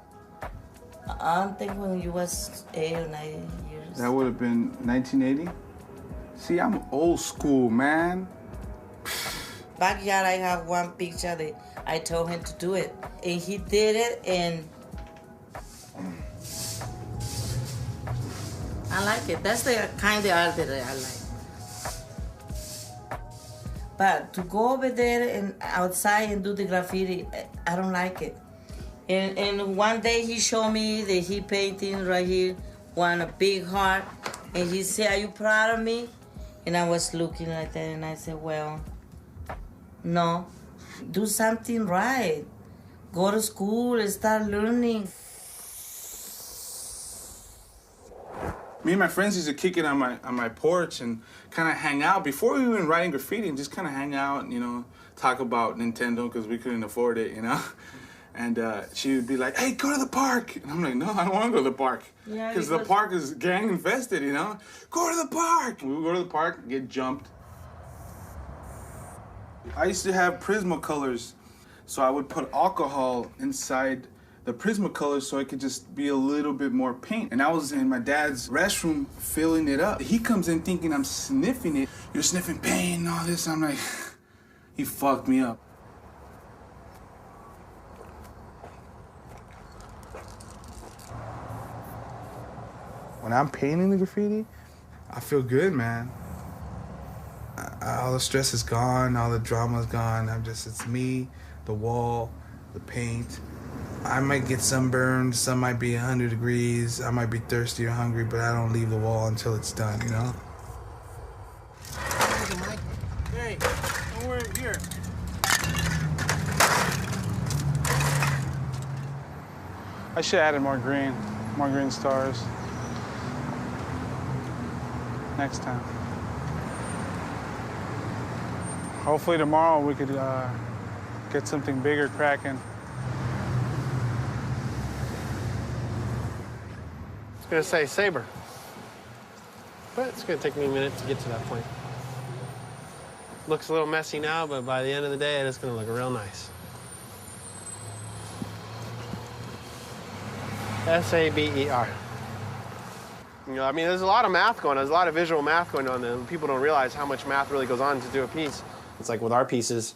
Speaker 1: I think when you was 8 or 9 years.
Speaker 23: That would have been 1980? See, I'm old school, man.
Speaker 1: Backyard, I have one picture that I told him to do it. And he did it, and I like it. That's the kind of art that I like. But to go over there and outside and do the graffiti, I don't like it. And one day he showed me that he painting right here, a big heart. And he said, are you proud of me? And I was looking like that and I said, well, no, do something right. Go to school and start learning.
Speaker 5: Me and my friends used to kick it on my porch and kind of hang out before we were even writing graffiti and just kind of hang out, you know, talk about Nintendo because we couldn't afford it, you know. And she would be like, "Hey, go to the park." And I'm like, "No, I don't want to go to the park."
Speaker 1: Yeah,
Speaker 5: because the park is gang infested, you know. Go to the park. We would go to the park and get jumped. I used to have Prismacolors, so I would put alcohol inside the Prismacolor so it could just be a little bit more paint. And I was in my dad's restroom filling it up. He comes in thinking I'm sniffing it. "You're sniffing paint and all this." I'm like, he fucked me up. When I'm painting the graffiti, I feel good, man. All the stress is gone, all the drama is gone. It's me, the wall, the paint. I might get sunburned, some might be 100 degrees, I might be thirsty or hungry, but I don't leave the wall until it's done, you know?
Speaker 8: Hey, don't worry, here.
Speaker 5: I should have added more green stars. Next time. Hopefully tomorrow we could get something bigger cracking.
Speaker 8: It's gonna say Saber, but it's gonna take me a minute to get to that point. Looks a little messy now, but by the end of the day, it's gonna look real nice. S-A-B-E-R. You know, I mean, there's a lot of math going on. There's a lot of visual math going on, and people don't realize how much math really goes on to do a piece. It's like with our pieces,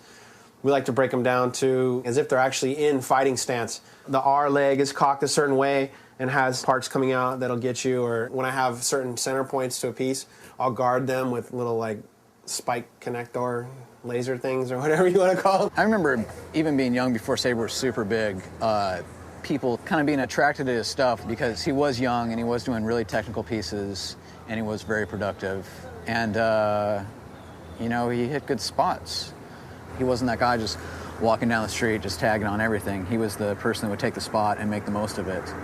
Speaker 8: we like to break them down to as if they're actually in fighting stance. The R leg is cocked a certain way and has parts coming out that'll get you, or when I have certain center points to a piece, I'll guard them with little, like, spike connector laser things or whatever you want to call them.
Speaker 14: I remember even being young before Saber was super big, people kind of being attracted to his stuff because he was young and he was doing really technical pieces and he was very productive. And, you know, he hit good spots. He wasn't that guy just walking down the street, just tagging on everything. He was the person that would take the spot and make the most of it.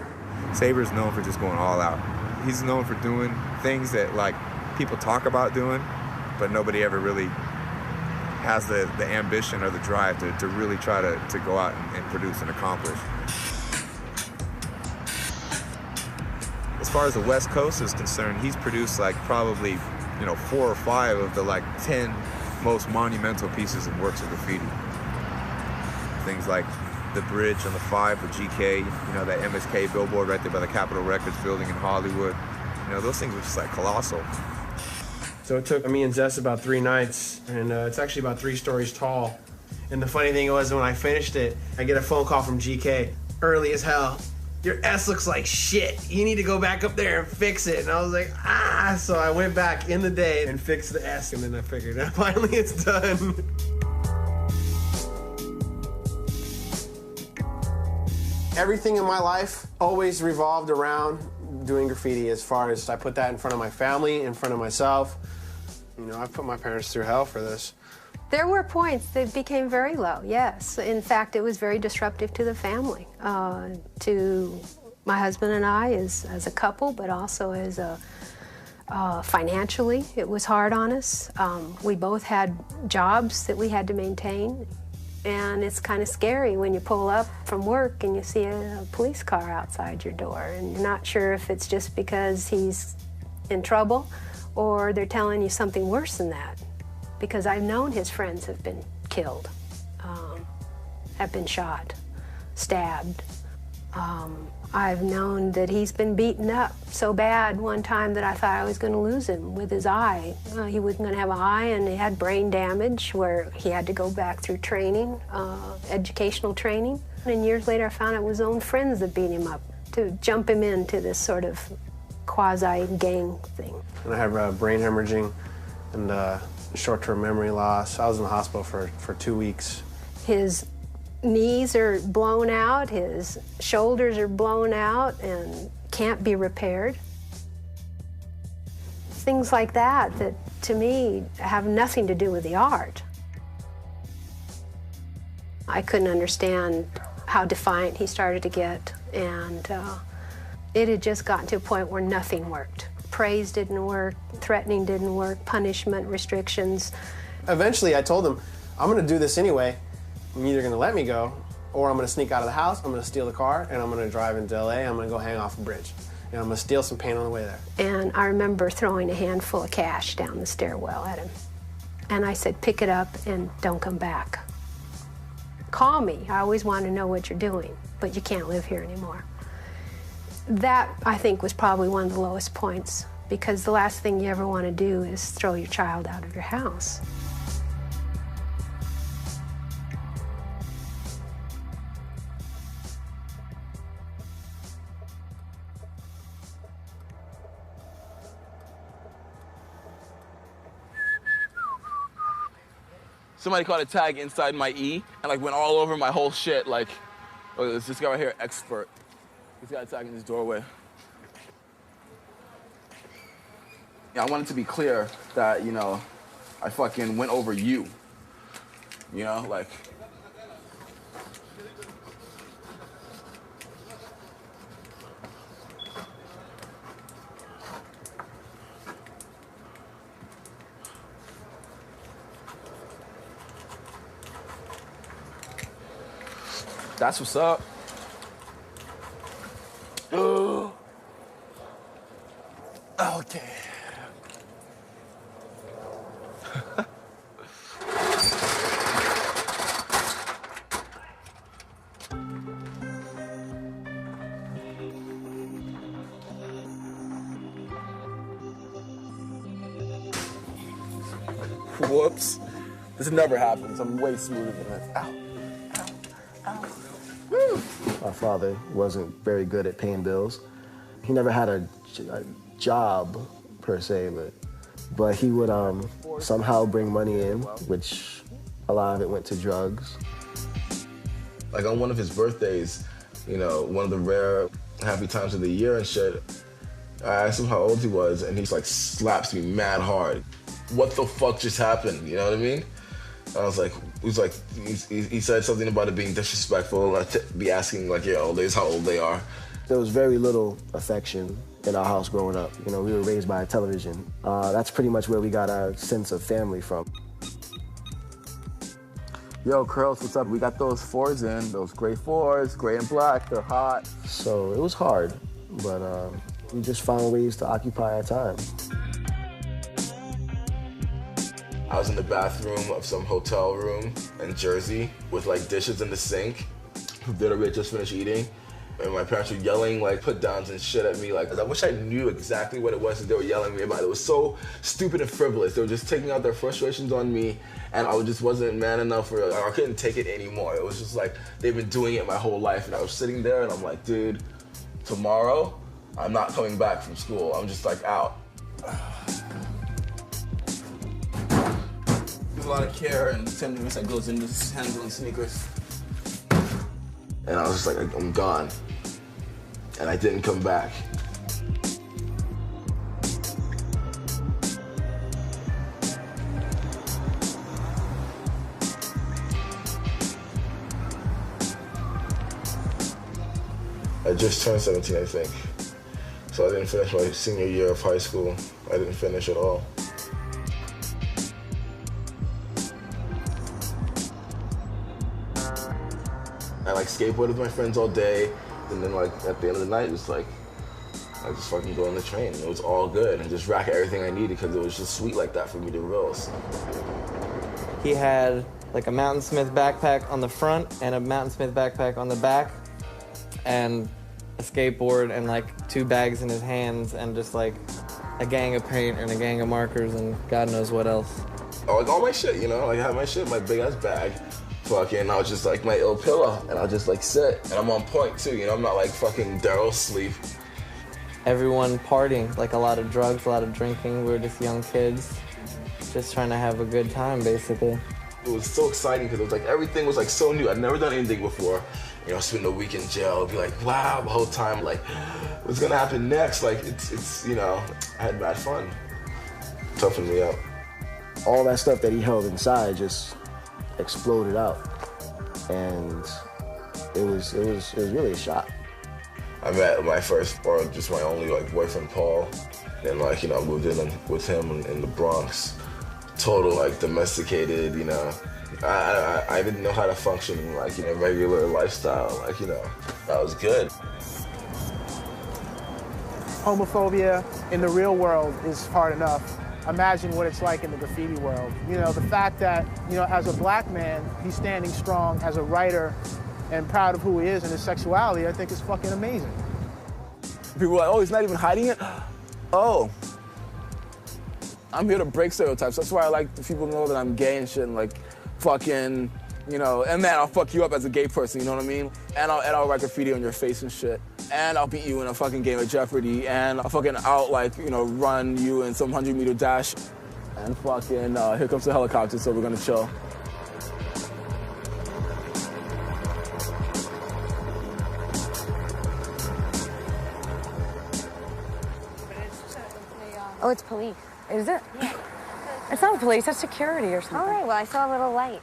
Speaker 15: Saber's known for just going all out. He's known for doing things that, like, people talk about doing, but nobody ever really has the ambition or the drive to really try to go out and produce and accomplish. As far as the West Coast is concerned, he's produced like probably, you know, 4 or 5 of the like 10 most monumental pieces of works of graffiti. Things like the bridge on the 5 for GK, you know, that MSK billboard right there by the Capitol Records building in Hollywood. You know, those things were just like colossal.
Speaker 8: So it took me and Zess about 3 nights, and it's actually about 3 stories tall. And the funny thing was, when I finished it, I get a phone call from GK, early as hell. "Your S looks like shit. You need to go back up there and fix it." And I was like, ah! So I went back in the day and fixed the S, and then I figured out finally it's done. Everything in my life always revolved around doing graffiti, as far as I put that in front of my family, in front of myself. You know, I've put my parents through hell for this.
Speaker 3: There were points that became very low, yes. In fact, it was very disruptive to the family, to my husband and I as a couple, but also as a financially, it was hard on us. We both had jobs that we had to maintain, and it's kind of scary when you pull up from work and you see a police car outside your door, and you're not sure if it's just because he's in trouble or they're telling you something worse than that. Because I've known his friends have been killed, have been shot, stabbed. I've known that he's been beaten up so bad one time that I thought I was going to lose him with his eye. He wasn't going to have an eye, and he had brain damage where he had to go back through training, educational training. And years later I found it was his own friends that beat him up to jump him into this sort of quasi-gang thing.
Speaker 8: And I have brain hemorrhaging and short-term memory loss. I was in the hospital for 2 weeks.
Speaker 3: His knees are blown out, his shoulders are blown out and can't be repaired. Things like that to me have nothing to do with the art. I couldn't understand how defiant he started to get, and it had just gotten to a point where nothing worked. Praise didn't work, threatening didn't work, punishment, restrictions.
Speaker 8: Eventually, I told him, I'm going to do this anyway. I'm either going to let me go, or I'm going to sneak out of the house, I'm going to steal the car, and I'm going to drive into LA, I'm going to go hang off a bridge. And I'm going to steal some paint on the way there.
Speaker 3: And I remember throwing a handful of cash down the stairwell at him. And I said, pick it up and don't come back. Call me. I always want to know what you're doing, but you can't live here anymore. That, I think, was probably one of the lowest points, because the last thing you ever want to do is throw your child out of your house.
Speaker 13: Somebody caught a tag inside my E and like went all over my whole shit. Like, oh, there's this guy right here, expert. He's got a tag in his doorway. Yeah, I want it to be clear that, you know, I fucking went over you. You know, like. That's what's up. Oh. Okay. Whoops. This never happens. I'm way smoother than this. Ow.
Speaker 4: My father wasn't very good at paying bills. He never had a job, per se, but he would somehow bring money in, which a lot of it went to drugs.
Speaker 2: Like on one of his birthdays, you know, one of the rare happy times of the year and shit, I asked him how old he was, and he's like slaps me mad hard. What the fuck just happened? You know what I mean? I was like, he said something about it being disrespectful, like to be asking like your old age how old they are.
Speaker 4: There was very little affection in our house growing up. You know, we were raised by television. That's pretty much where we got our sense of family from.
Speaker 13: Yo, Curls, what's up? We got those 4s in, those gray 4s, gray and black, they're hot.
Speaker 4: So it was hard, but we just found ways to occupy our time.
Speaker 2: I was in the bathroom of some hotel room in Jersey with like dishes in the sink. Literally just finished eating. And my parents were yelling like put downs and shit at me. Like I wish I knew exactly what it was that they were yelling at me about. It was so stupid and frivolous. They were just taking out their frustrations on me, and I just wasn't man enough for it. I couldn't take it anymore. It was just like they've been doing it my whole life, and I was sitting there and I'm like, dude, tomorrow I'm not coming back from school. I'm just like out.
Speaker 13: There's a lot of care and tenderness that goes into handling sneakers.
Speaker 2: And I was just like, I'm gone. And I didn't come back. I just turned 17, I think. So I didn't finish my senior year of high school. I didn't finish at all. I like skateboarded with my friends all day, and then like at the end of the night, just like I just fucking go on the train. It was all good, and just rack everything I needed because it was just sweet like that for me to reels.
Speaker 16: He had like a Mountain Smith backpack on the front and a Mountain Smith backpack on the back, and a skateboard and like 2 bags in his hands, and just like a gang of paint and a gang of markers and God knows what else.
Speaker 2: Oh, like all my shit, you know, like I had my shit in my big ass bag. Fucking, I was just like my ill pillow, and I'll just like sit, and I'm on point too, you know, I'm not like fucking Daryl sleep.
Speaker 16: Everyone partying, like a lot of drugs, a lot of drinking. We were just young kids, just trying to have a good time, basically.
Speaker 2: It was so exciting because it was like everything was like so new. I'd never done anything before. You know, spend a week in jail, be like, wow, the whole time, like, what's gonna happen next? Like, it's you know, I had mad fun. Toughened me up.
Speaker 4: All that stuff that he held inside just exploded out, and it was really a shock.
Speaker 2: I met my first, or just my only like boyfriend, Paul,
Speaker 23: And like, you know, I moved in with him in the Bronx. Total, like, domesticated, you know. I didn't know how to function in, like, you know, regular lifestyle. Like, you know, that was good.
Speaker 17: Homophobia in the real world is hard enough. Imagine what it's like in the graffiti world. You know, the fact that, you know, as a black man, he's standing strong as a writer and proud of who he is and his sexuality, I think is fucking amazing.
Speaker 13: People are like, oh, he's not even hiding it? Oh. I'm here to break stereotypes. That's why I like people know that I'm gay and shit and like fucking, you know, and man, I'll fuck you up as a gay person, you know what I mean? And I'll write graffiti on your face and shit. And I'll beat you in a fucking game of Jeopardy. And I'll fucking like, you know, run you in some 100-meter dash. And fucking, here comes the helicopter, so we're gonna chill.
Speaker 6: Oh, it's police. Is it? Yeah. It's not police, that's security or something.
Speaker 3: All right, well, I saw a little light.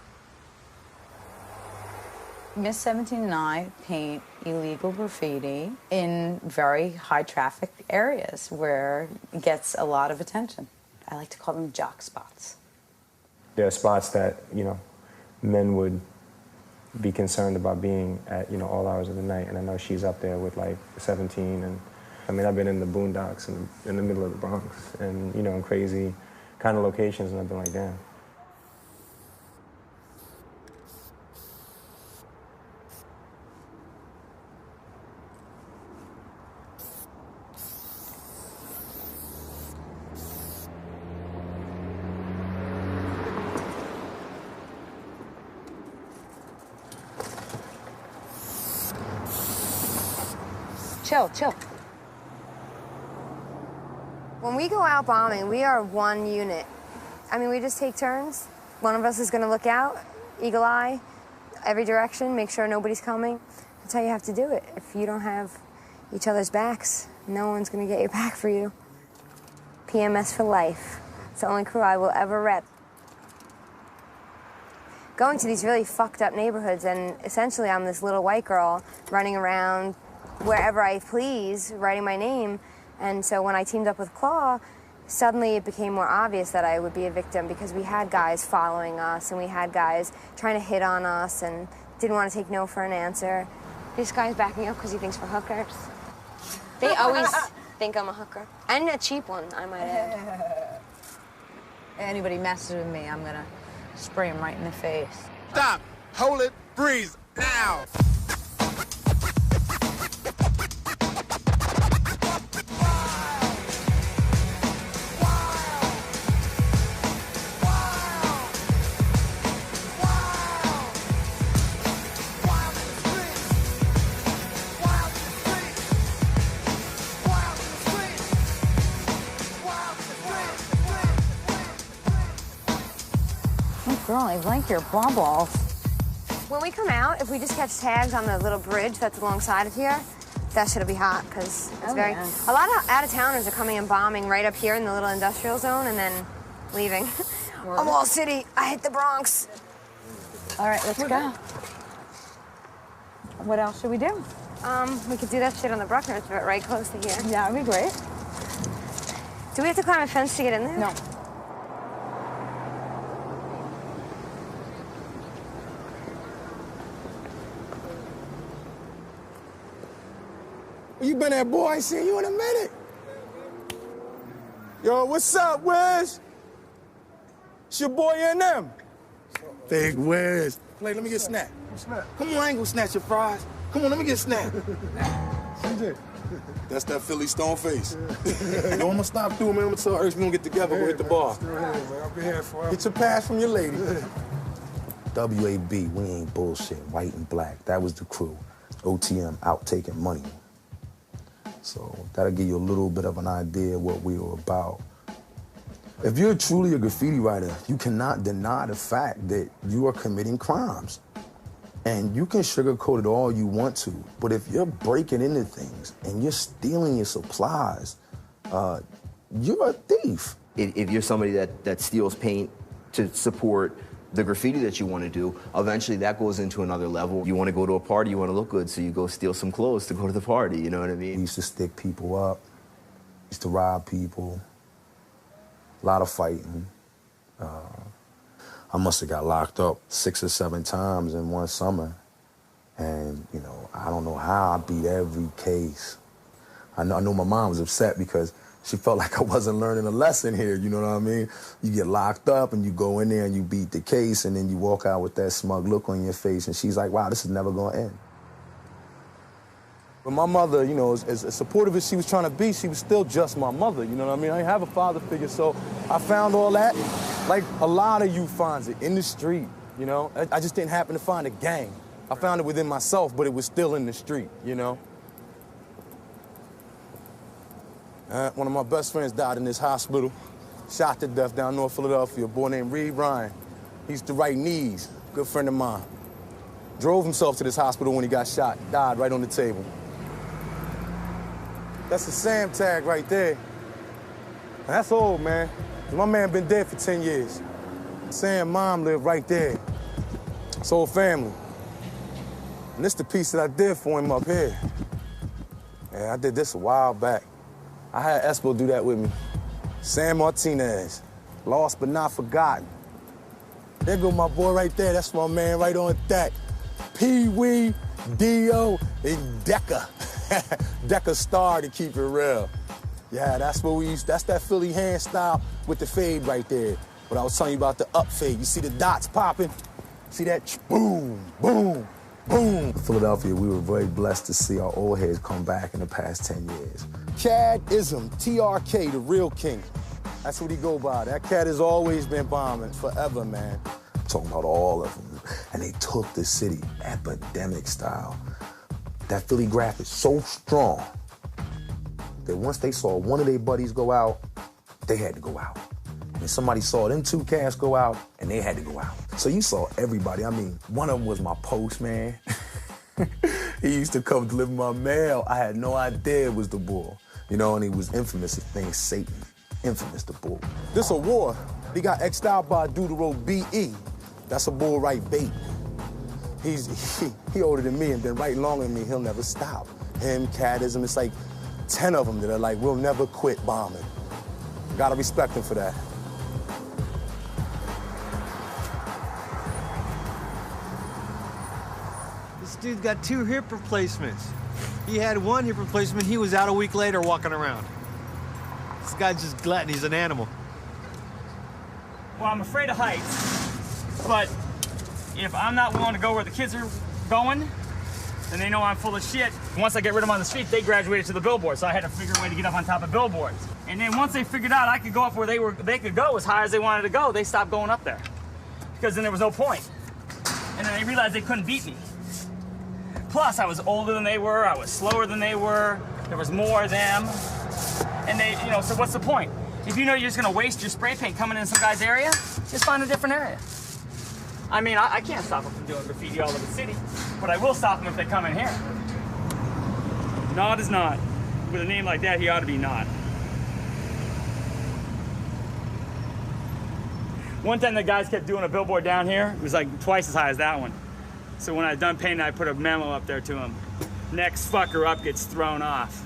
Speaker 6: Miss 17 and I paint illegal graffiti in very high traffic areas where it gets a lot of attention. I like to call them jock spots.
Speaker 18: There are spots that, you know, men would be concerned about being at, you know, all hours of the night, and I know she's up there with like 17, and I mean, I've been in the boondocks in the middle of the Bronx and, you know, in crazy kind of locations, and I've been like, damn.
Speaker 6: Chill, chill.
Speaker 3: When we go out bombing, we are one unit. I mean, we just take turns. One of us is gonna look out, eagle eye, every direction, make sure nobody's coming. That's how you have to do it. If you don't have each other's backs, no one's gonna get your back for you. PMS for life. It's the only crew I will ever rep. Going to these really fucked up neighborhoods, and essentially I'm this little white girl running around wherever I please, writing my name. And so when I teamed up with Claw, suddenly it became more obvious that I would be a victim because we had guys following us and we had guys trying to hit on us and didn't want to take no for an answer. This guy's backing up because he thinks we're hookers. They always think I'm a hooker. And a cheap one, I might add.
Speaker 6: Anybody messes with me, I'm gonna spray him right in the face.
Speaker 23: Stop, hold it, freeze, now.
Speaker 6: Girl, I like your bubbles.
Speaker 3: When we come out, if we just catch tags on the little bridge that's alongside of here, that shit'll be hot, because it's very...
Speaker 6: Yeah.
Speaker 3: A lot of out-of-towners are coming and bombing right up here in the little industrial zone and then leaving. I'm Wall City, I hit the Bronx.
Speaker 6: All right, let's go. What else should we do?
Speaker 3: We could do that shit on the Bruckner's, but right close to here.
Speaker 6: Yeah, that'd be great.
Speaker 3: Do we have to climb a fence to get in there?
Speaker 6: No.
Speaker 23: You been there, boy? I ain't seen you in a minute. Yo, what's up, Wiz? It's your boy M. Big Wiz. Play, let me get a snack. Come on, I ain't gonna snatch your fries. Come on, let me get a snack. CJ. That's that Philly stone face. Yo, I'm gonna stop through, man. I'm gonna tell Ernst we gonna get together, we'll hit the bar.
Speaker 21: I'll be here for
Speaker 23: Get your pass from your lady.
Speaker 2: WAB, we ain't bullshit, white and black. That was the crew. OTM, out taking money. So that'll give you a little bit of an idea of what we were about. If you're truly a graffiti writer, you cannot deny the fact that you are committing crimes. And you can sugarcoat it all you want to, but if you're breaking into things and you're stealing your supplies, you're a thief.
Speaker 22: If you're somebody that steals paint to support the graffiti that you want to do, eventually that goes into another level. You want to go to a party, you want to look good, so you go steal some clothes to go to the party, you know what I mean?
Speaker 2: We used to stick people up Used to rob people, a lot of fighting. I must have got locked up 6 or 7 times in one summer. And, you know, I don't know how I beat every case. I know my mom was upset because she felt like I wasn't learning a lesson here, you know what I mean? You get locked up and you go in there and you beat the case and then you walk out with that smug look on your face and she's like, wow, this is never gonna end. But my mother, you know, as supportive as she was trying to be, she was still just my mother, you know what I mean? I didn't have a father figure, so I found all that, like a lot of you finds it, in the street, you know? I just didn't happen to find a gang. I found it within myself, but it was still in the street, you know? One of my best friends died in this hospital, shot to death down North Philadelphia, a boy named Reed Ryan. He used to write knees, good friend of mine. Drove himself to this hospital when he got shot, died right on the table. That's a Sam tag right there. That's old, man. My man been dead for 10 years. Sam's mom lived right there. His whole family. And this the piece that I did for him up here. Yeah, I did this a while back. I had Espo do that with me. Sam Martinez, lost but not forgotten. There go my boy right there. That's my man right on deck. Pee-wee, Dio, and Decker. Decker Star to keep it real. Yeah, that's what we used. That's that Philly hand style with the fade right there. What I was telling you about the up fade. You see the dots popping? See that? Boom, boom, boom. Philadelphia, we were very blessed to see our old heads come back in the past 10 years. Cad-ism, TRK, the real king. That's what he go by. That cat has always been bombing forever, man. I'm talking about all of them. And they took the city epidemic style. That Philly graph is so strong that once they saw one of their buddies go out, they had to go out. And somebody saw them 2 cats go out, and they had to go out. So you saw everybody. I mean, one of them was my postman. He used to come deliver my mail. I had no idea it was the bull. You know, and he was infamous as thing Satan. Infamous, the bull. This a war. He got X'd out by a dude who wrote B.E. That's a bull right bait. He older than me and been writing longer than me. He'll never stop. Him, Cadism, it's like 10 of them that are like, we'll never quit bombing. Gotta respect him for that.
Speaker 7: This dude's got 2 hip replacements. He had 1 hip replacement, he was out a week later walking around. This guy's just glutton, he's an animal.
Speaker 10: Well, I'm afraid of heights, but if I'm not willing to go where the kids are going, then they know I'm full of shit. Once I get rid of them on the street, they graduated to the billboards, so I had to figure a way to get up on top of billboards. And then once they figured out I could go up where they could go as high as they wanted to go, they stopped going up there. Because then there was no point. And then they realized they couldn't beat me. Plus, I was older than they were, I was slower than they were, there was more of them. And they, you know, so what's the point? If you know you're just gonna waste your spray paint coming in some guy's area, just find a different area. I mean, I can't stop them from doing graffiti all over the city, but I will stop them if they come in here. Nod is not. With a name like that, he ought to be not. One time the guys kept doing a billboard down here. It was like twice as high as that one. So when I was done painting, I put a memo up there to him. Next fucker up gets thrown off.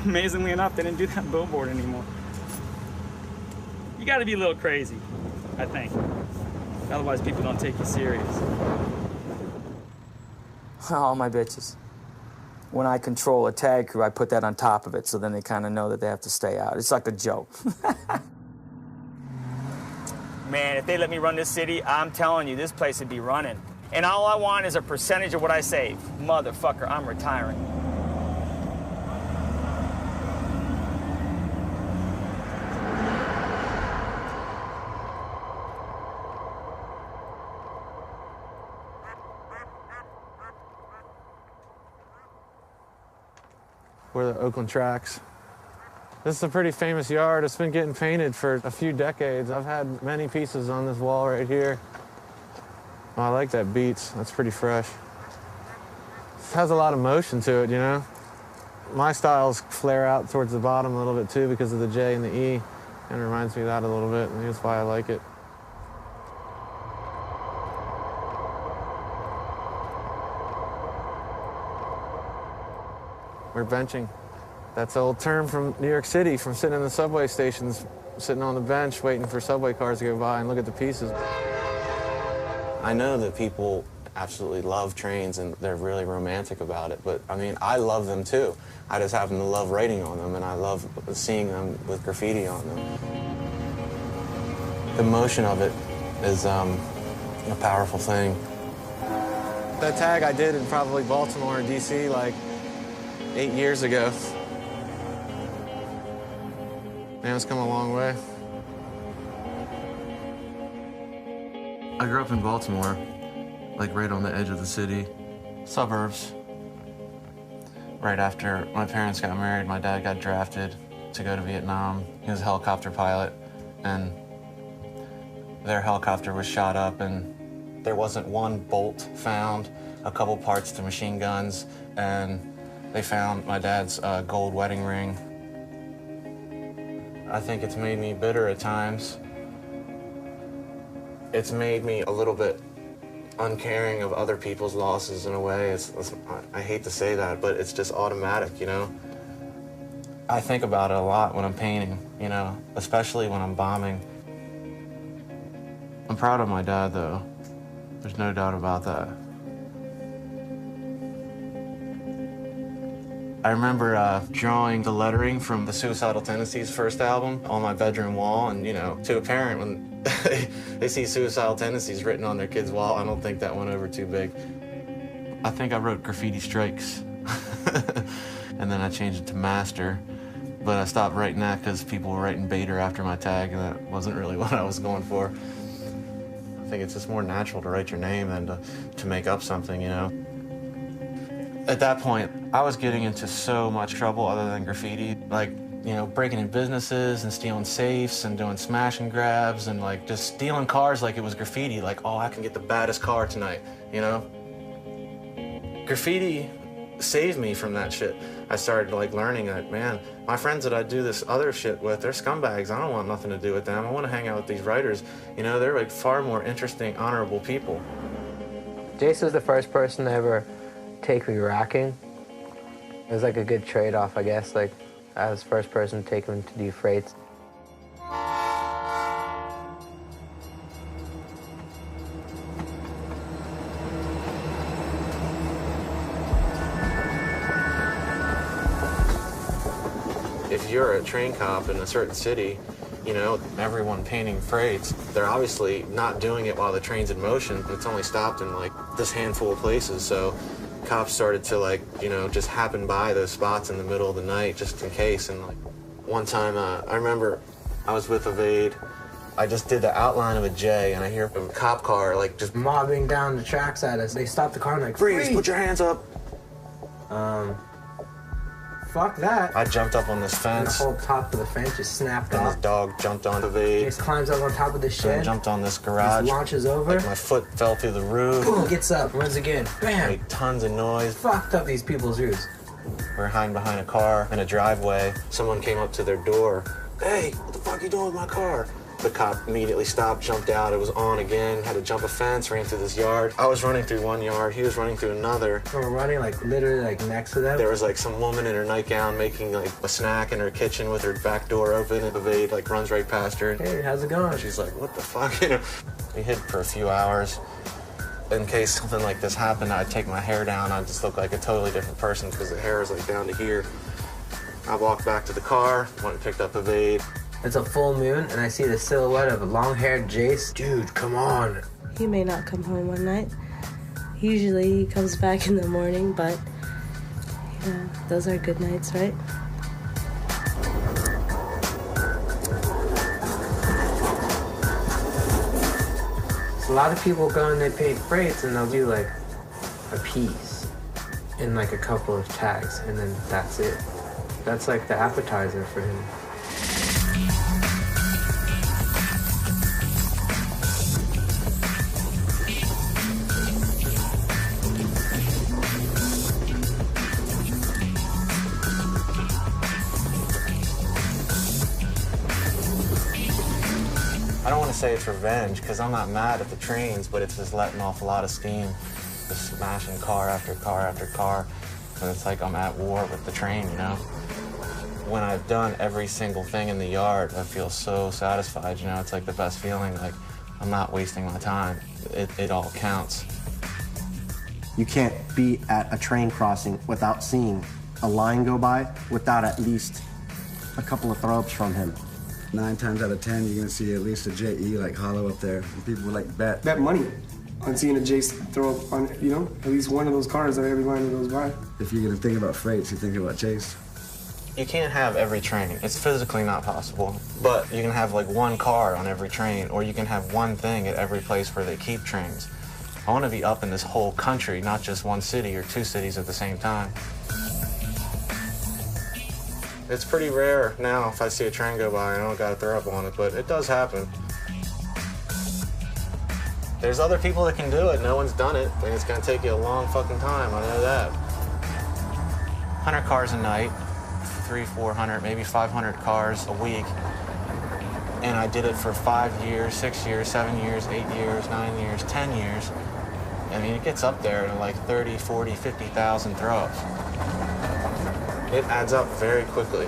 Speaker 10: Amazingly enough, they didn't do that billboard anymore. You gotta be a little crazy, I think. Otherwise, people don't take you serious.
Speaker 19: All my bitches. When I control a tag crew, I put that on top of it, so then they kind of know that they have to stay out. It's like a joke.
Speaker 10: Man, if they let me run this city, I'm telling you, this place would be running. And all I want is a percentage of what I save. Motherfucker, I'm retiring.
Speaker 11: We're the Oakland Tracks. This is a pretty famous yard. It's been getting painted for a few decades. I've had many pieces on this wall right here. Oh, I like that Beats. That's pretty fresh. It has a lot of motion to it, you know? My styles flare out towards the bottom a little bit too because of the J and the E. Kind of reminds me of that a little bit, and that's why I like it. We're benching That's an old term from New York City, from sitting in the subway stations, sitting on the bench waiting for subway cars to go by and look at the pieces.
Speaker 9: I know that people absolutely love trains and they're really romantic about it, but I mean, I love them too. I just happen to love writing on them, and I love seeing them with graffiti on them. The motion of it is a powerful thing.
Speaker 11: That tag I did in probably Baltimore and DC like 8 years ago. Man, it's come a long way. I grew up in Baltimore, like right on the edge of the city, suburbs. Right after my parents got married, my dad got drafted to go to Vietnam. He was a helicopter pilot, and their helicopter was shot up, and there wasn't one bolt found, a couple parts to machine guns, and they found my dad's gold wedding ring. I think it's made me bitter at times. It's made me a little bit uncaring of other people's losses in a way. I hate to say that, but it's just automatic, you know? I think about it a lot when I'm painting, you know, especially when I'm bombing. I'm proud of my dad, though. There's no doubt about that. I remember drawing the lettering from the Suicidal Tendencies first album on my bedroom wall, and, you know, to a parent, when they see Suicidal Tendencies written on their kid's wall, I don't think that went over too big. I think I wrote Graffiti Strikes, and then I changed it to Master, but I stopped writing that because people were writing Bader after my tag, and that wasn't really what I was going for. I think it's just more natural to write your name than to make up something, you know? At that point, I was getting into so much trouble other than graffiti, like, you know, breaking in businesses and stealing safes and doing smash and grabs and like just stealing cars like it was graffiti, like, oh, I can get the baddest car tonight, you know? Graffiti saved me from that shit. I started like learning that, man, my friends that I do this other shit with, they're scumbags. I don't want nothing to do with them. I want to hang out with these writers. You know, they're like far more interesting, honorable people.
Speaker 12: Jason was the first person to ever take me racking. It was like a good trade-off, I guess. Like, I was the first person to take him to do freights.
Speaker 11: If you're a train cop in a certain city, you know, everyone painting freights, they're obviously not doing it while the train's in motion. It's only stopped in like this handful of places, so cops started to like, you know, just happen by those spots in the middle of the night just in case. And like one time, I remember I was with Evade. I just did the outline of a J, and I hear a cop car like just
Speaker 12: mobbing down the tracks at us. They stopped the car and like,
Speaker 11: freeze, put your hands up.
Speaker 12: Fuck that.
Speaker 11: I jumped up on this fence.
Speaker 12: And the whole top of the fence just snapped
Speaker 11: and
Speaker 12: off.
Speaker 11: this dog jumped on Evade.
Speaker 12: Just climbs up on top of the shed.
Speaker 11: And jumped on this garage.
Speaker 12: Just launches over.
Speaker 11: Like my foot fell through the roof.
Speaker 12: Boom, gets up, runs again. Bam.
Speaker 11: Like tons of noise.
Speaker 12: Fucked up these people's roofs.
Speaker 11: We're hiding behind a car in a driveway. Someone came up to their door. Hey, what the fuck are you doing with my car? The cop immediately stopped, jumped out. It was on again. Had to jump a fence, ran through this yard. I was running through one yard. He was running through another.
Speaker 12: We were running like literally like next to them.
Speaker 11: There was like some woman in her nightgown making like a snack in her kitchen with her back door open, and Evade like runs right past her.
Speaker 12: Hey, how's it going?
Speaker 11: She's like, what the fuck? You know, we hid for a few hours. In case something like this happened, I'd take my hair down. I'd just look like a totally different person because the hair is like down to here. I walked back to the car, went and picked up Evade.
Speaker 12: It's a full moon, and I see the silhouette of a long-haired Jace. Dude, come on.
Speaker 20: He may not come home one night. Usually he comes back in the morning, but, you know, those are good nights, right?
Speaker 12: So a lot of people go and they paint freights, and they'll do, like, a piece in, like, a couple of tags, and then that's it. That's, like, the appetizer for him.
Speaker 11: I don't want to say it's revenge, because I'm not mad at the trains, but it's just letting off a lot of steam. Just smashing car after car after car. And it's like I'm at war with the train, you know?
Speaker 9: when I've done every single thing in the yard, I feel so satisfied, you know, it's like the best feeling, like I'm not wasting my time. It all counts.
Speaker 1: You can't be at a train crossing without seeing a line go by without at least a couple of throw-ups from him.
Speaker 5: 9 times out of 10, you're gonna see at least a JE like hollow up there. And people would like bet
Speaker 14: money on seeing a Jace throw up on, you know, at least one of those cars that every line that goes by.
Speaker 5: If you're gonna think about freights, you think about Chase.
Speaker 9: You can't have every train. It's physically not possible. But you can have like one car on every train, or you can have one thing at every place where they keep trains. I want to be up in this whole country, not just one city or 2 cities at the same time. It's pretty rare now if I see a train go by, I don't gotta throw up on it, but it does happen. There's other people that can do it. No one's done it, and it's gonna take you a long fucking time, I know that. 100 cars a night, 300, 400, maybe 500 cars a week. And I did it for 5 years, 6 years, 7 years, 8 years, 9 years, 10 years. I mean, it gets up there to like 30, 40, 50,000 throw-ups. It adds up very quickly.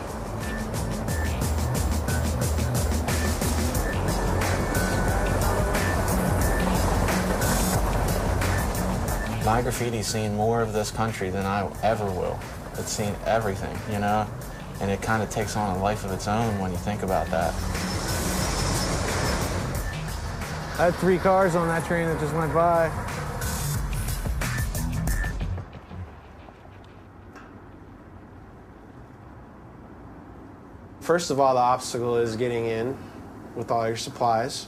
Speaker 9: My graffiti's seen more of this country than I ever will. It's seen everything, you know? And it kind of takes on a life of its own when you think about that.
Speaker 11: I had 3 cars on that train that just went by.
Speaker 8: First of all, the obstacle is getting in with all your supplies.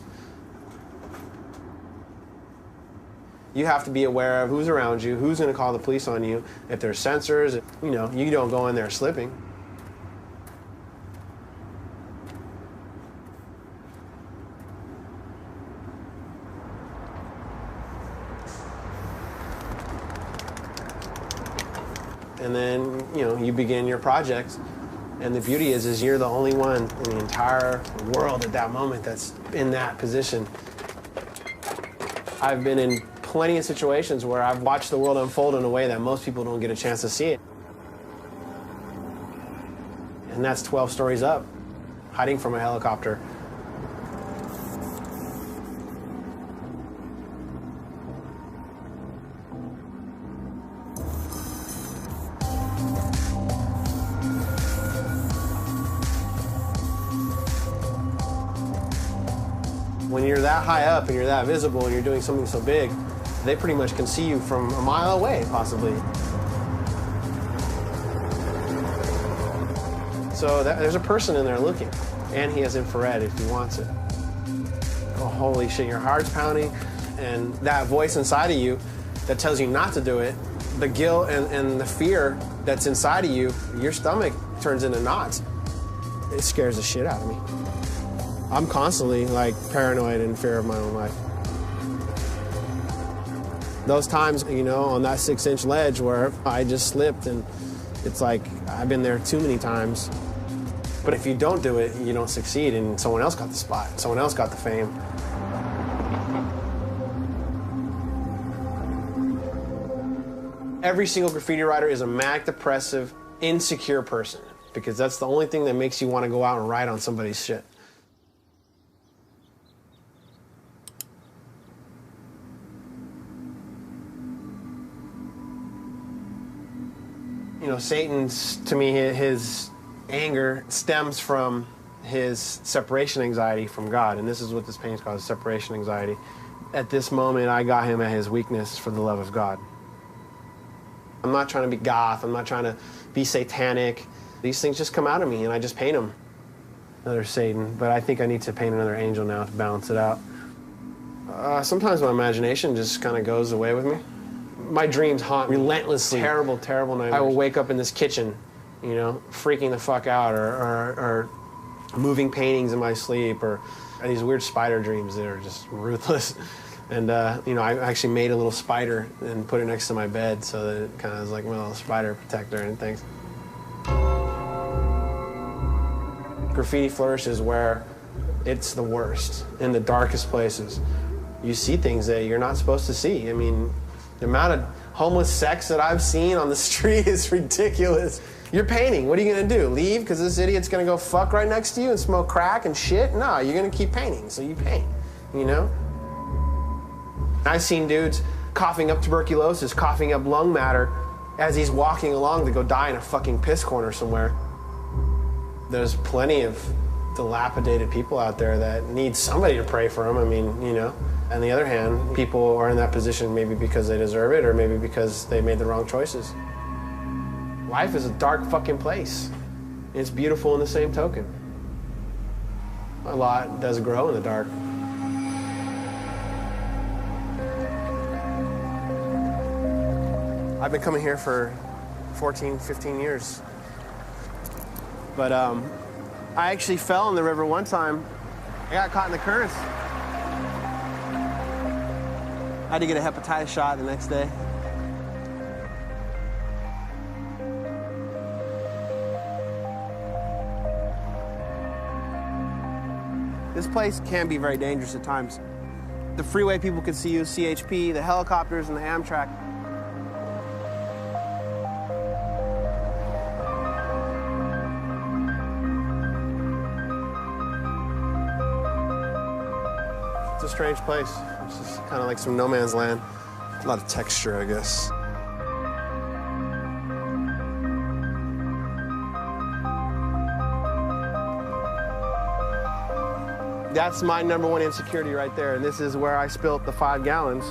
Speaker 8: You have to be aware of who's around you, who's going to call the police on you. If there's sensors, you know, you don't go in there slipping. And then, you know, you begin your project. And the beauty is you're the only one in the entire world at that moment that's in that position. I've been in plenty of situations where I've watched the world unfold in a way that most people don't get a chance to see it. And that's 12 stories up, hiding from a helicopter. When you're that high up and you're that visible and you're doing something so big, they pretty much can see you from a mile away, possibly. So there's a person in there looking, and he has infrared if he wants it. Oh, holy shit, your heart's pounding, and that voice inside of you that tells you not to do it, the guilt and the fear that's inside of you, your stomach turns into knots. It scares the shit out of me. I'm constantly like paranoid and in fear of my own life. Those times, you know, on that 6-inch ledge where I just slipped, and it's like I've been there too many times. But if you don't do it, you don't succeed, and someone else got the spot, someone else got the fame. Every single graffiti writer is a manic depressive, insecure person, because that's the only thing that makes you want to go out and write on somebody's shit. You know, Satan's, to me, his anger stems from his separation anxiety from God, and this is what this painting's called, separation anxiety. At this moment, I got him at his weakness for the love of God. I'm not trying to be goth, I'm not trying to be satanic. These things just come out of me, and I just paint them. Another Satan, but I think I need to paint another angel now to balance it out. Sometimes my imagination just kind of goes away with me. My dreams haunt me relentlessly. Terrible, terrible nightmares. I will wake up in this kitchen, you know, freaking the fuck out, or moving paintings in my sleep, or these weird spider dreams that are just ruthless. And, you know, I actually made a little spider and put it next to my bed so that it kind of is like my little spider protector and things. Graffiti flourishes where it's the worst, in the darkest places. You see things that you're not supposed to see. I mean, the amount of homeless sex that I've seen on the street is ridiculous. You're painting. What are you gonna do? Leave because this idiot's gonna go fuck right next to you and smoke crack and shit? No, you're gonna keep painting, so you paint, you know? I've seen dudes coughing up tuberculosis, coughing up lung matter as he's walking along to go die in a fucking piss corner somewhere. There's plenty of dilapidated people out there that need somebody to pray for them. I mean, you know. On the other hand, people are in that position maybe because they deserve it or maybe because they made the wrong choices. Life is a dark fucking place. It's beautiful in the same token. A lot does grow in the dark. I've been coming here for 14, 15 years. But I actually fell in the river one time. I got caught in the currents. I had to get a hepatitis shot the next day. This place can be very dangerous at times. The freeway people can see you, CHP, the helicopters, and the Amtrak. It's a strange place. It's just kind of like some no man's land. A lot of texture, I guess. That's my #1 insecurity right there, and this is where I spilled the 5 gallons.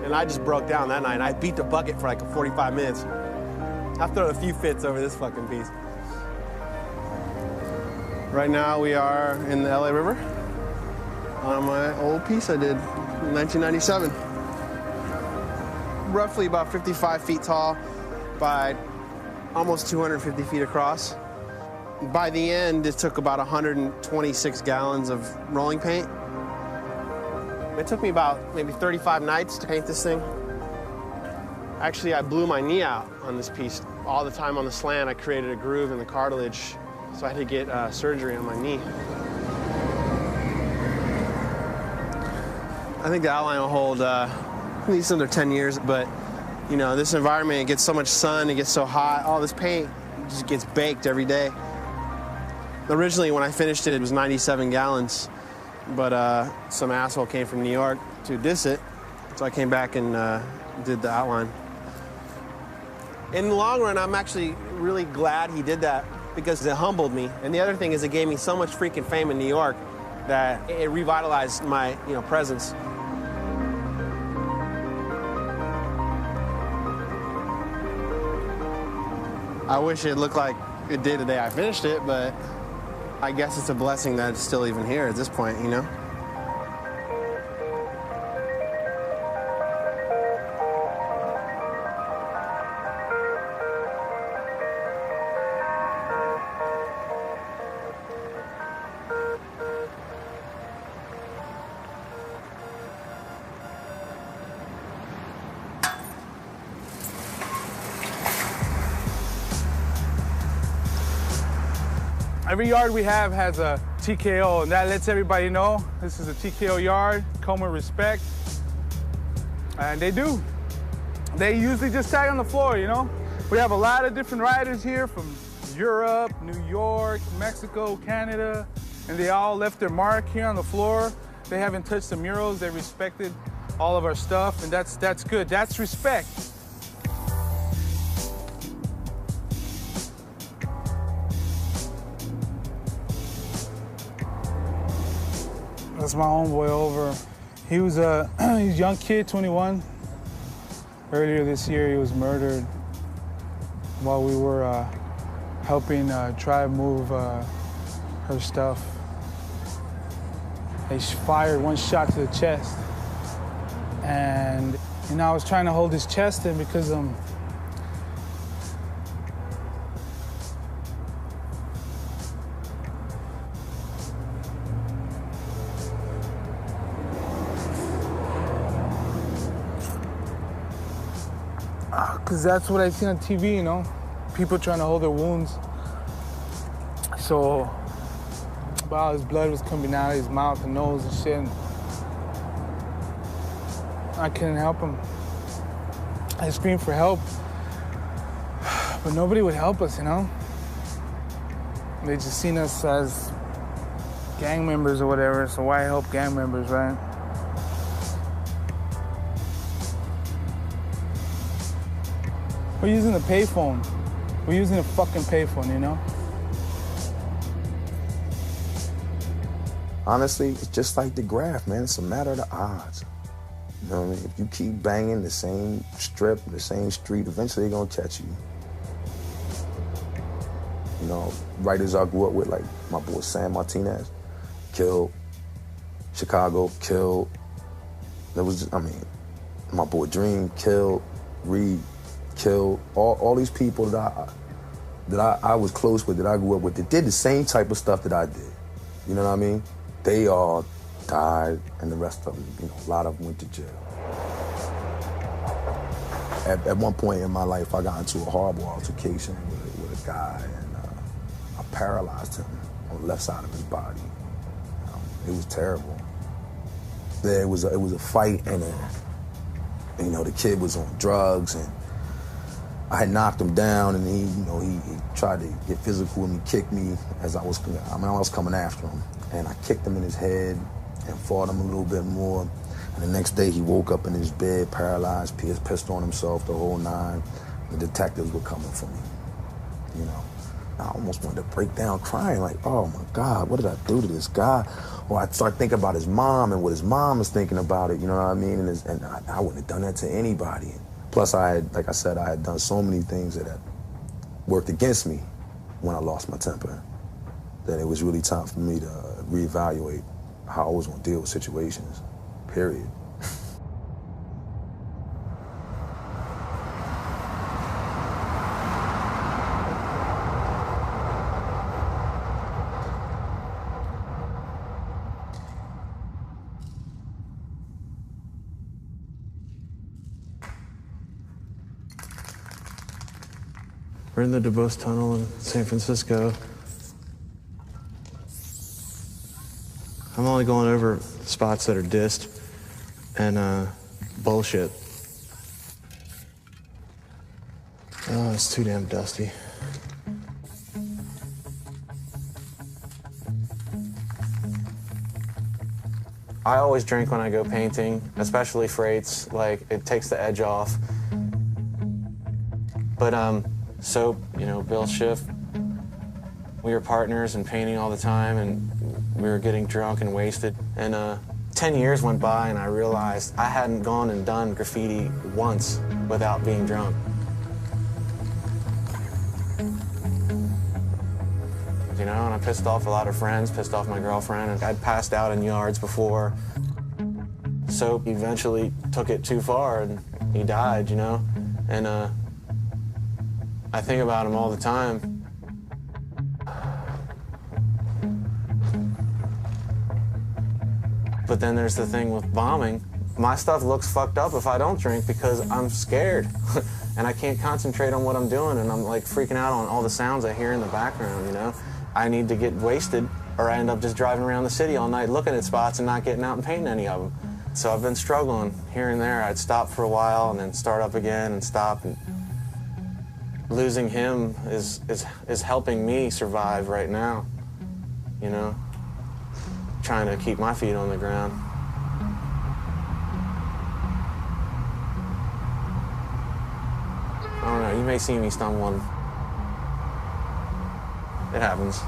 Speaker 8: And I just broke down that night. I beat the bucket for like 45 minutes. I've thrown a few fits over this fucking piece. Right now we are in the LA River on my old piece I did in 1997. Roughly about 55 feet tall by almost 250 feet across. By the end, it took about 126 gallons of rolling paint. It took me about maybe 35 nights to paint this thing. Actually, I blew my knee out on this piece. All the time on the slant, I created a groove in the cartilage, so I had to get surgery on my knee. I think the outline will hold at least another 10 years, but you know, this environment, it gets so much sun, it gets so hot, all this paint just gets baked every day. Originally, when I finished it, it was 97 gallons, but some asshole came from New York to diss it, so I came back and did the outline. In the long run, I'm actually really glad he did that because it humbled me. And the other thing is it gave me so much freaking fame in New York that it revitalized my, presence. I wish it looked like it did the day I finished it, but I guess it's a blessing that it's still even here at this point,
Speaker 4: Every yard we have has a TKO, and that lets everybody know this is a TKO yard, come with respect. And they do. They usually just tag on the floor, We have a lot of different riders here from Europe, New York, Mexico, Canada, and they all left their mark here on the floor. They haven't touched the murals, they respected all of our stuff, and that's good, that's respect. That's my homeboy over. He was a young kid, 21. Earlier this year, he was murdered while we were helping Tribe move her stuff. They fired one shot to the chest. And I was trying to hold his chest in because that's what I see on TV, People trying to hold their wounds. So, wow, his blood was coming out of his mouth and nose and shit. And I couldn't help him. I screamed for help, but nobody would help us, They just seen us as gang members or whatever, so why help gang members, right? We're using a payphone. We're using a fucking payphone, you know?
Speaker 2: Honestly, it's just like the graph, man. It's a matter of the odds. You know what I mean? If you keep banging the same strip, the same street, eventually they're gonna catch you. You know, writers I grew up with, like my boy Sam Martinez, killed. Chicago, killed. There was, I mean, my boy Dream, killed. Reed, killed. All these people that I was close with, that I grew up with, that did the same type of stuff that I did. You know what I mean? They all died, and the rest of them, you know, a lot of them went to jail. At one point in my life, I got into a horrible altercation with a guy, and I paralyzed him on the left side of his body. It was terrible. It was a fight, and you know, the kid was on drugs, and I had knocked him down, and he tried to get physical with me, kicked me as I was coming after him, and I kicked him in his head and fought him a little bit more. And the next day he woke up in his bed, paralyzed, pissed on himself, the whole nine. The detectives were coming for me, you know. I almost wanted to break down crying, like, oh my God, what did I do to this guy? Or I'd start thinking about his mom and what his mom was thinking about it, you know what I mean? And I wouldn't have done that to anybody. Plus, like I said, I had done so many things that had worked against me when I lost my temper, that it was really time for me to reevaluate how I was gonna deal with situations, period.
Speaker 11: We're in the DuBose Tunnel in San Francisco. I'm only going over spots that are dissed and bullshit. Oh, it's too damn dusty. I always drink when I go painting, especially freights. Like, it takes the edge off. But Soap, you know, Bill Schiff, we were partners and painting all the time, and we were getting drunk and wasted. And 10 years went by, and I realized I hadn't gone and done graffiti once without being drunk. You know, and I pissed off a lot of friends, pissed off my girlfriend, and I'd passed out in yards before. Soap eventually took it too far, and he died, you know? And I think about him all the time. But then there's the thing with bombing. My stuff looks fucked up if I don't drink because I'm scared. And I can't concentrate on what I'm doing, and I'm like freaking out on all the sounds I hear in the background, you know? I need to get wasted, or I end up just driving around the city all night looking at spots and not getting out and painting any of them. So I've been struggling here and there. I'd stop for a while and then start up again and stop. And losing him is helping me survive right now, you know? Trying to keep my feet on the ground. I don't know, you may see me stumbling. It happens.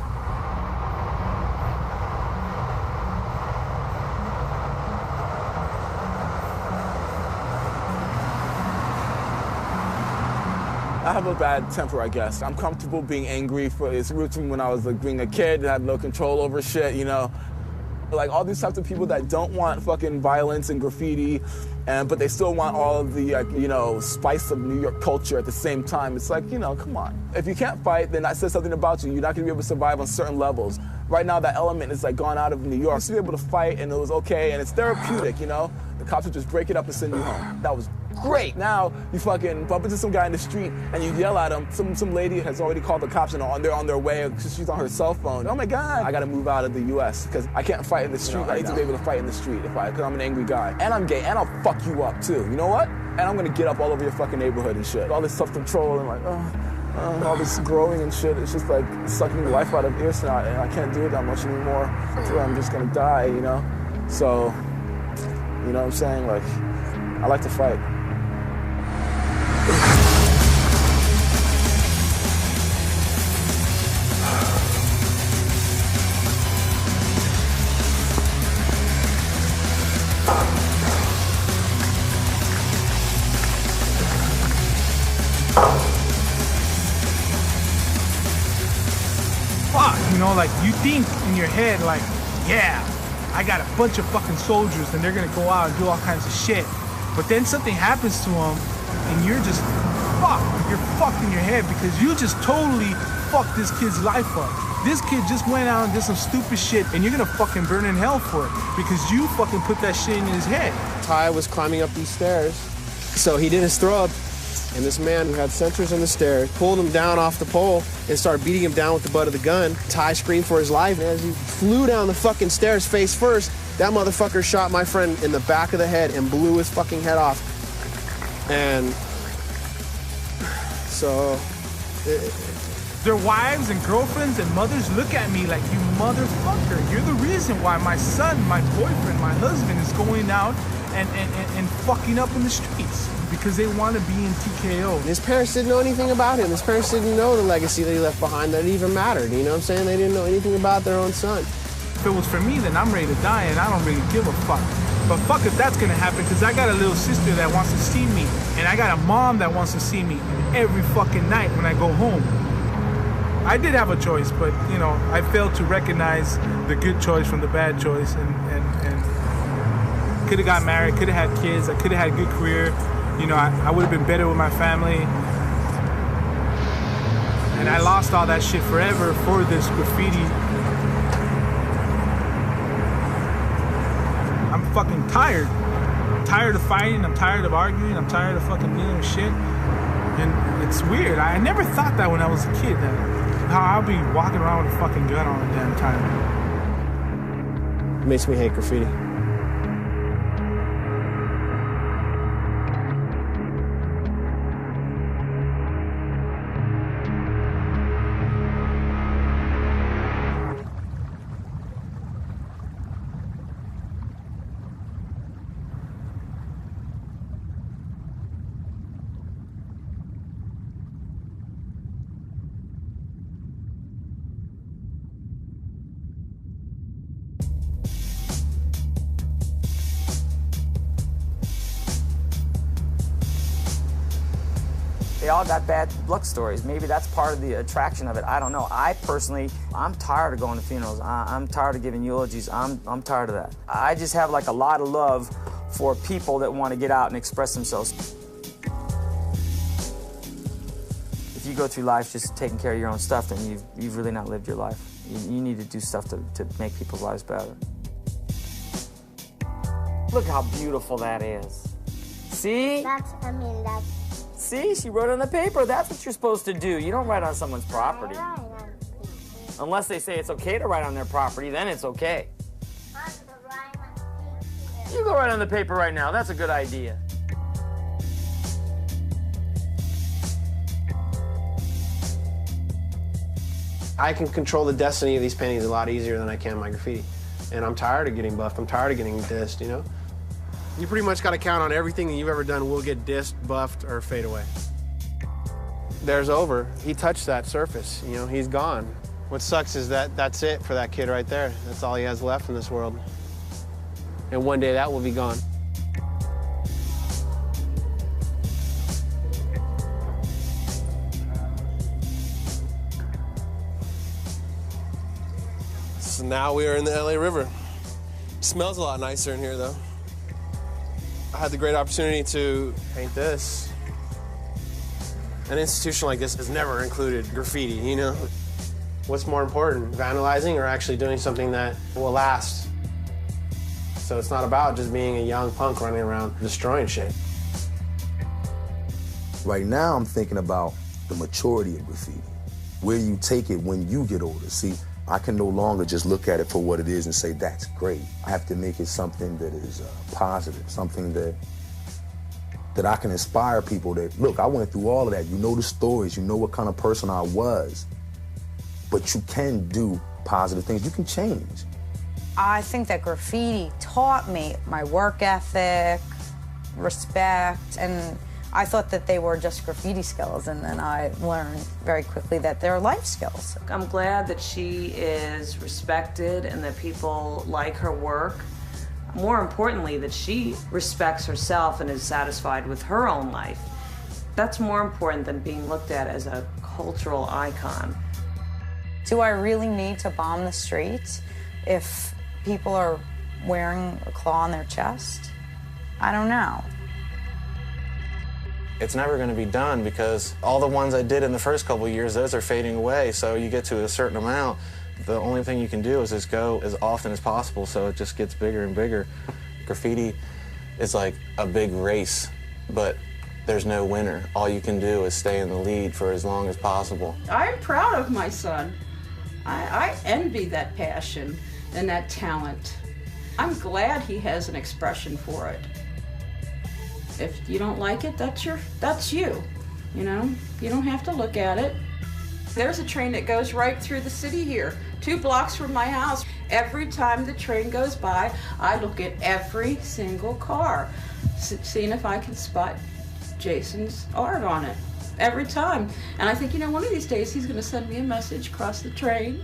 Speaker 13: I have a bad temper, I guess. I'm comfortable being angry. It's roots from when I was like being a kid and had no control over shit, you know? Like all these types of people that don't want fucking violence and graffiti, but they still want all of the, you know, spice of New York culture at the same time. It's like, you know, come on. If you can't fight, then that says something about you. You're not gonna be able to survive on certain levels. Right now, that element is like gone out of New York. I used to be able to fight and it was okay and it's therapeutic, you know? The cops would just break it up and send you home. That was great. Now you fucking bump into some guy in the street and you yell at him. Some lady has already called the cops and they're on their way because she's on her cell phone. Oh my God, I gotta move out of the US because I can't fight in the street. I need to be able to fight in the street because I'm an angry guy. And I'm gay and I'll fuck you up too. You know what? And I'm gonna get up all over your fucking neighborhood and shit. All this self-control and like, oh. all this growing and shit, it's just like sucking the life out of Earsnot, and I can't do it that much anymore. So I'm just gonna die, you know? So, you know what I'm saying? Like, I like to fight.
Speaker 4: You know, like, you think in your head, like, yeah, I got a bunch of fucking soldiers and they're gonna go out and do all kinds of shit. But then something happens to them and you're just fucked. You're fucked in your head because you just totally fucked this kid's life up. This kid just went out and did some stupid shit and you're gonna fucking burn in hell for it because you fucking put that shit in his head.
Speaker 8: Ty was climbing up these stairs, so he did his throw up. And this man who had sensors on the stairs pulled him down off the pole and started beating him down with the butt of the gun. Ty screamed for his life, and as he flew down the fucking stairs face first, that motherfucker shot my friend in the back of the head and blew his fucking head off. And so...
Speaker 4: Their wives and girlfriends and mothers look at me like, you motherfucker, you're the reason why my son, my boyfriend, my husband is going out and fucking up in the streets because they want to be in TKO.
Speaker 8: His parents didn't know anything about him. His parents didn't know the legacy that he left behind, that it even mattered, you know what I'm saying? They didn't know anything about their own son.
Speaker 4: If it was for me, then I'm ready to die and I don't really give a fuck. But fuck if that's gonna happen, because I got a little sister that wants to see me, and I got a mom that wants to see me every fucking night when I go home. I did have a choice, but, you know, I failed to recognize the good choice from the bad choice, and could have got married, could have had kids, I could have had a good career. You know, I would have been better with my family. And I lost all that shit forever for this graffiti. I'm fucking tired. I'm tired of fighting, I'm tired of arguing, I'm tired of fucking dealing with shit. And it's weird. I never thought that when I was a kid, that how I'll be walking around with a fucking gun all the damn time.
Speaker 8: It makes me hate graffiti.
Speaker 19: They all got bad luck stories. Maybe that's part of the attraction of it. I don't know. I personally, I'm tired of going to funerals. I'm tired of giving eulogies. I'm tired of that. I just have like a lot of love for people that want to get out and express themselves. If you go through life just taking care of your own stuff, then you've really not lived your life. You need to do stuff to make people's lives better. Look how beautiful that is. See?
Speaker 15: That's.
Speaker 19: See, she wrote on the paper. That's what you're supposed to do. You don't write on someone's property. Unless they say it's okay to write on their property, then it's okay. You go write on the paper right now. That's a good idea.
Speaker 8: I can control the destiny of these paintings a lot easier than I can my graffiti. And I'm tired of getting buffed. I'm tired of getting dissed, you know? You pretty much got to count on everything that you've ever done will get dissed, buffed, or fade away. There's over. He touched that surface, you know, he's gone. What sucks is that that's it for that kid right there. That's all he has left in this world. And one day that will be gone.
Speaker 16: So now we are in the LA River. It smells a lot nicer in here, though. I had the great opportunity to paint this.
Speaker 8: An institution like this has never included graffiti, you know? What's more important, vandalizing or actually doing something that will last? So it's not about just being a young punk running around destroying shit.
Speaker 2: Right now, I'm thinking about the maturity of graffiti, where you take it when you get older. See, I can no longer just look at it for what it is and say, that's great. I have to make it something that is positive, something that that I can inspire people that, look, I went through all of that. You know the stories, you know what kind of person I was. But you can do positive things. You can change.
Speaker 6: I think that graffiti taught me my work ethic, respect, and I thought that they were just graffiti skills, and then I learned very quickly that they're life skills.
Speaker 15: I'm glad that she is respected and that people like her work. More importantly, that she respects herself and is satisfied with her own life. That's more important than being looked at as a cultural icon.
Speaker 6: Do I really need to bomb the streets if people are wearing a claw on their chest? I don't know.
Speaker 9: It's never going to be done because all the ones I did in the first couple of years, those are fading away. So you get to a certain amount, the only thing you can do is just go as often as possible so it just gets bigger and bigger. Graffiti is like a big race, but there's no winner. All you can do is stay in the lead for as long as possible.
Speaker 17: I'm proud of my son. I envy that passion and that talent. I'm glad he has an expression for it. If you don't like it, that's you. You know, you don't have to look at it. There's a train that goes right through the city here, 2 blocks from my house. Every time the train goes by, I look at every single car, seeing if I can spot Jason's art on it. Every time. And I think, you know, one of these days he's gonna send me a message across the train.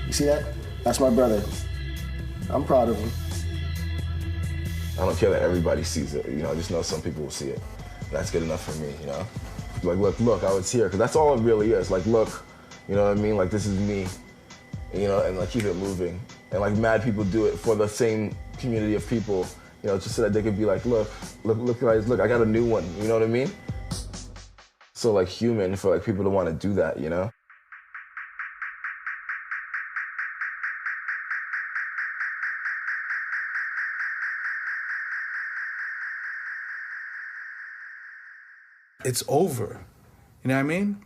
Speaker 1: You see that? That's my brother. I'm proud of him.
Speaker 23: I don't care that everybody sees it, you know, I just know some people will see it. That's good enough for me, you know? Like, look, I was here, because that's all it really is. Like, look, you know what I mean? Like, this is me, you know, and like, keep it moving. And like, mad people do it for the same community of people, you know, just so that they could be like, look, guys, look, I got a new one, you know what I mean? So like human for like people to want to do that, you know?
Speaker 4: It's over. You know what I mean?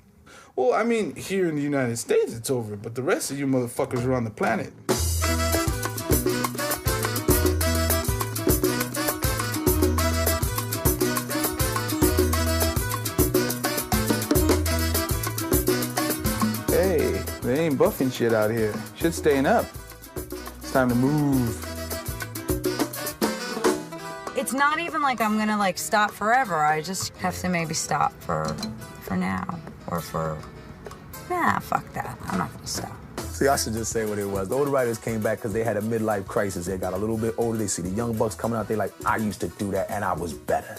Speaker 4: Well, I mean, here in the United States, it's over, but the rest of you motherfuckers around the planet. Hey, they ain't buffing shit out here. Shit's staying up. It's time to move.
Speaker 6: It's not even like I'm gonna like stop forever. I just have to maybe stop for now or for, nah, fuck that. I'm not gonna stop.
Speaker 2: See, I should just say what it was. The older writers came back because they had a midlife crisis. They got a little bit older. They see the young bucks coming out. They like, I used to do that and I was better.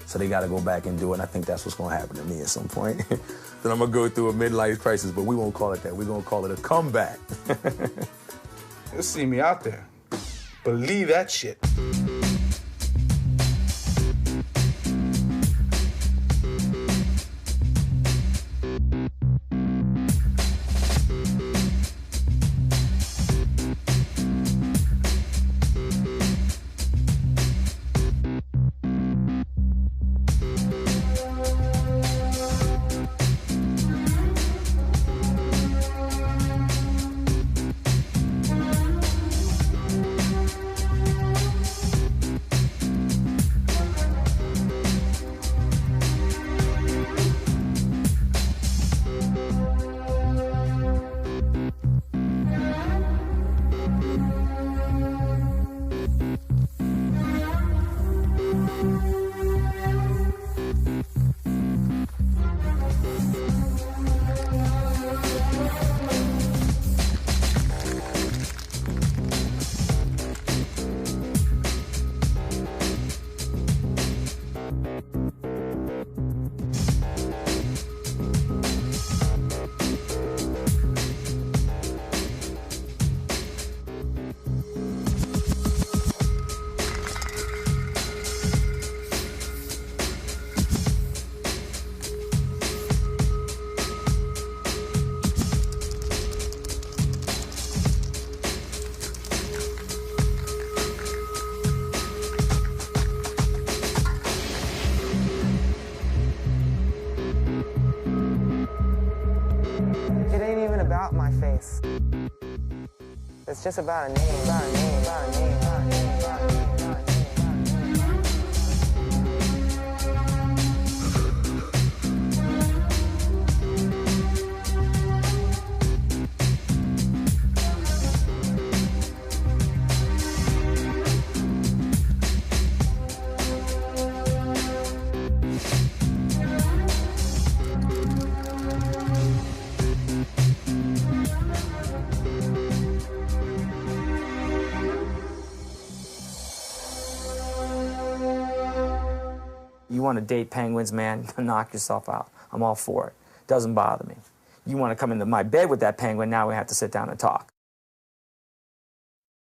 Speaker 2: So they got to go back and do it. And I think that's what's going to happen to me at some point. Then I'm going to go through a midlife crisis, but we won't call it that. We're going to call it a comeback.
Speaker 4: You'll see me out there. Believe that shit.
Speaker 19: It's just about a name, about a name, about a name, about a name, about a name. You want to date penguins, man, knock yourself out. I'm all for it. Doesn't bother me. You want to come into my bed with that penguin, now we have to sit down and talk.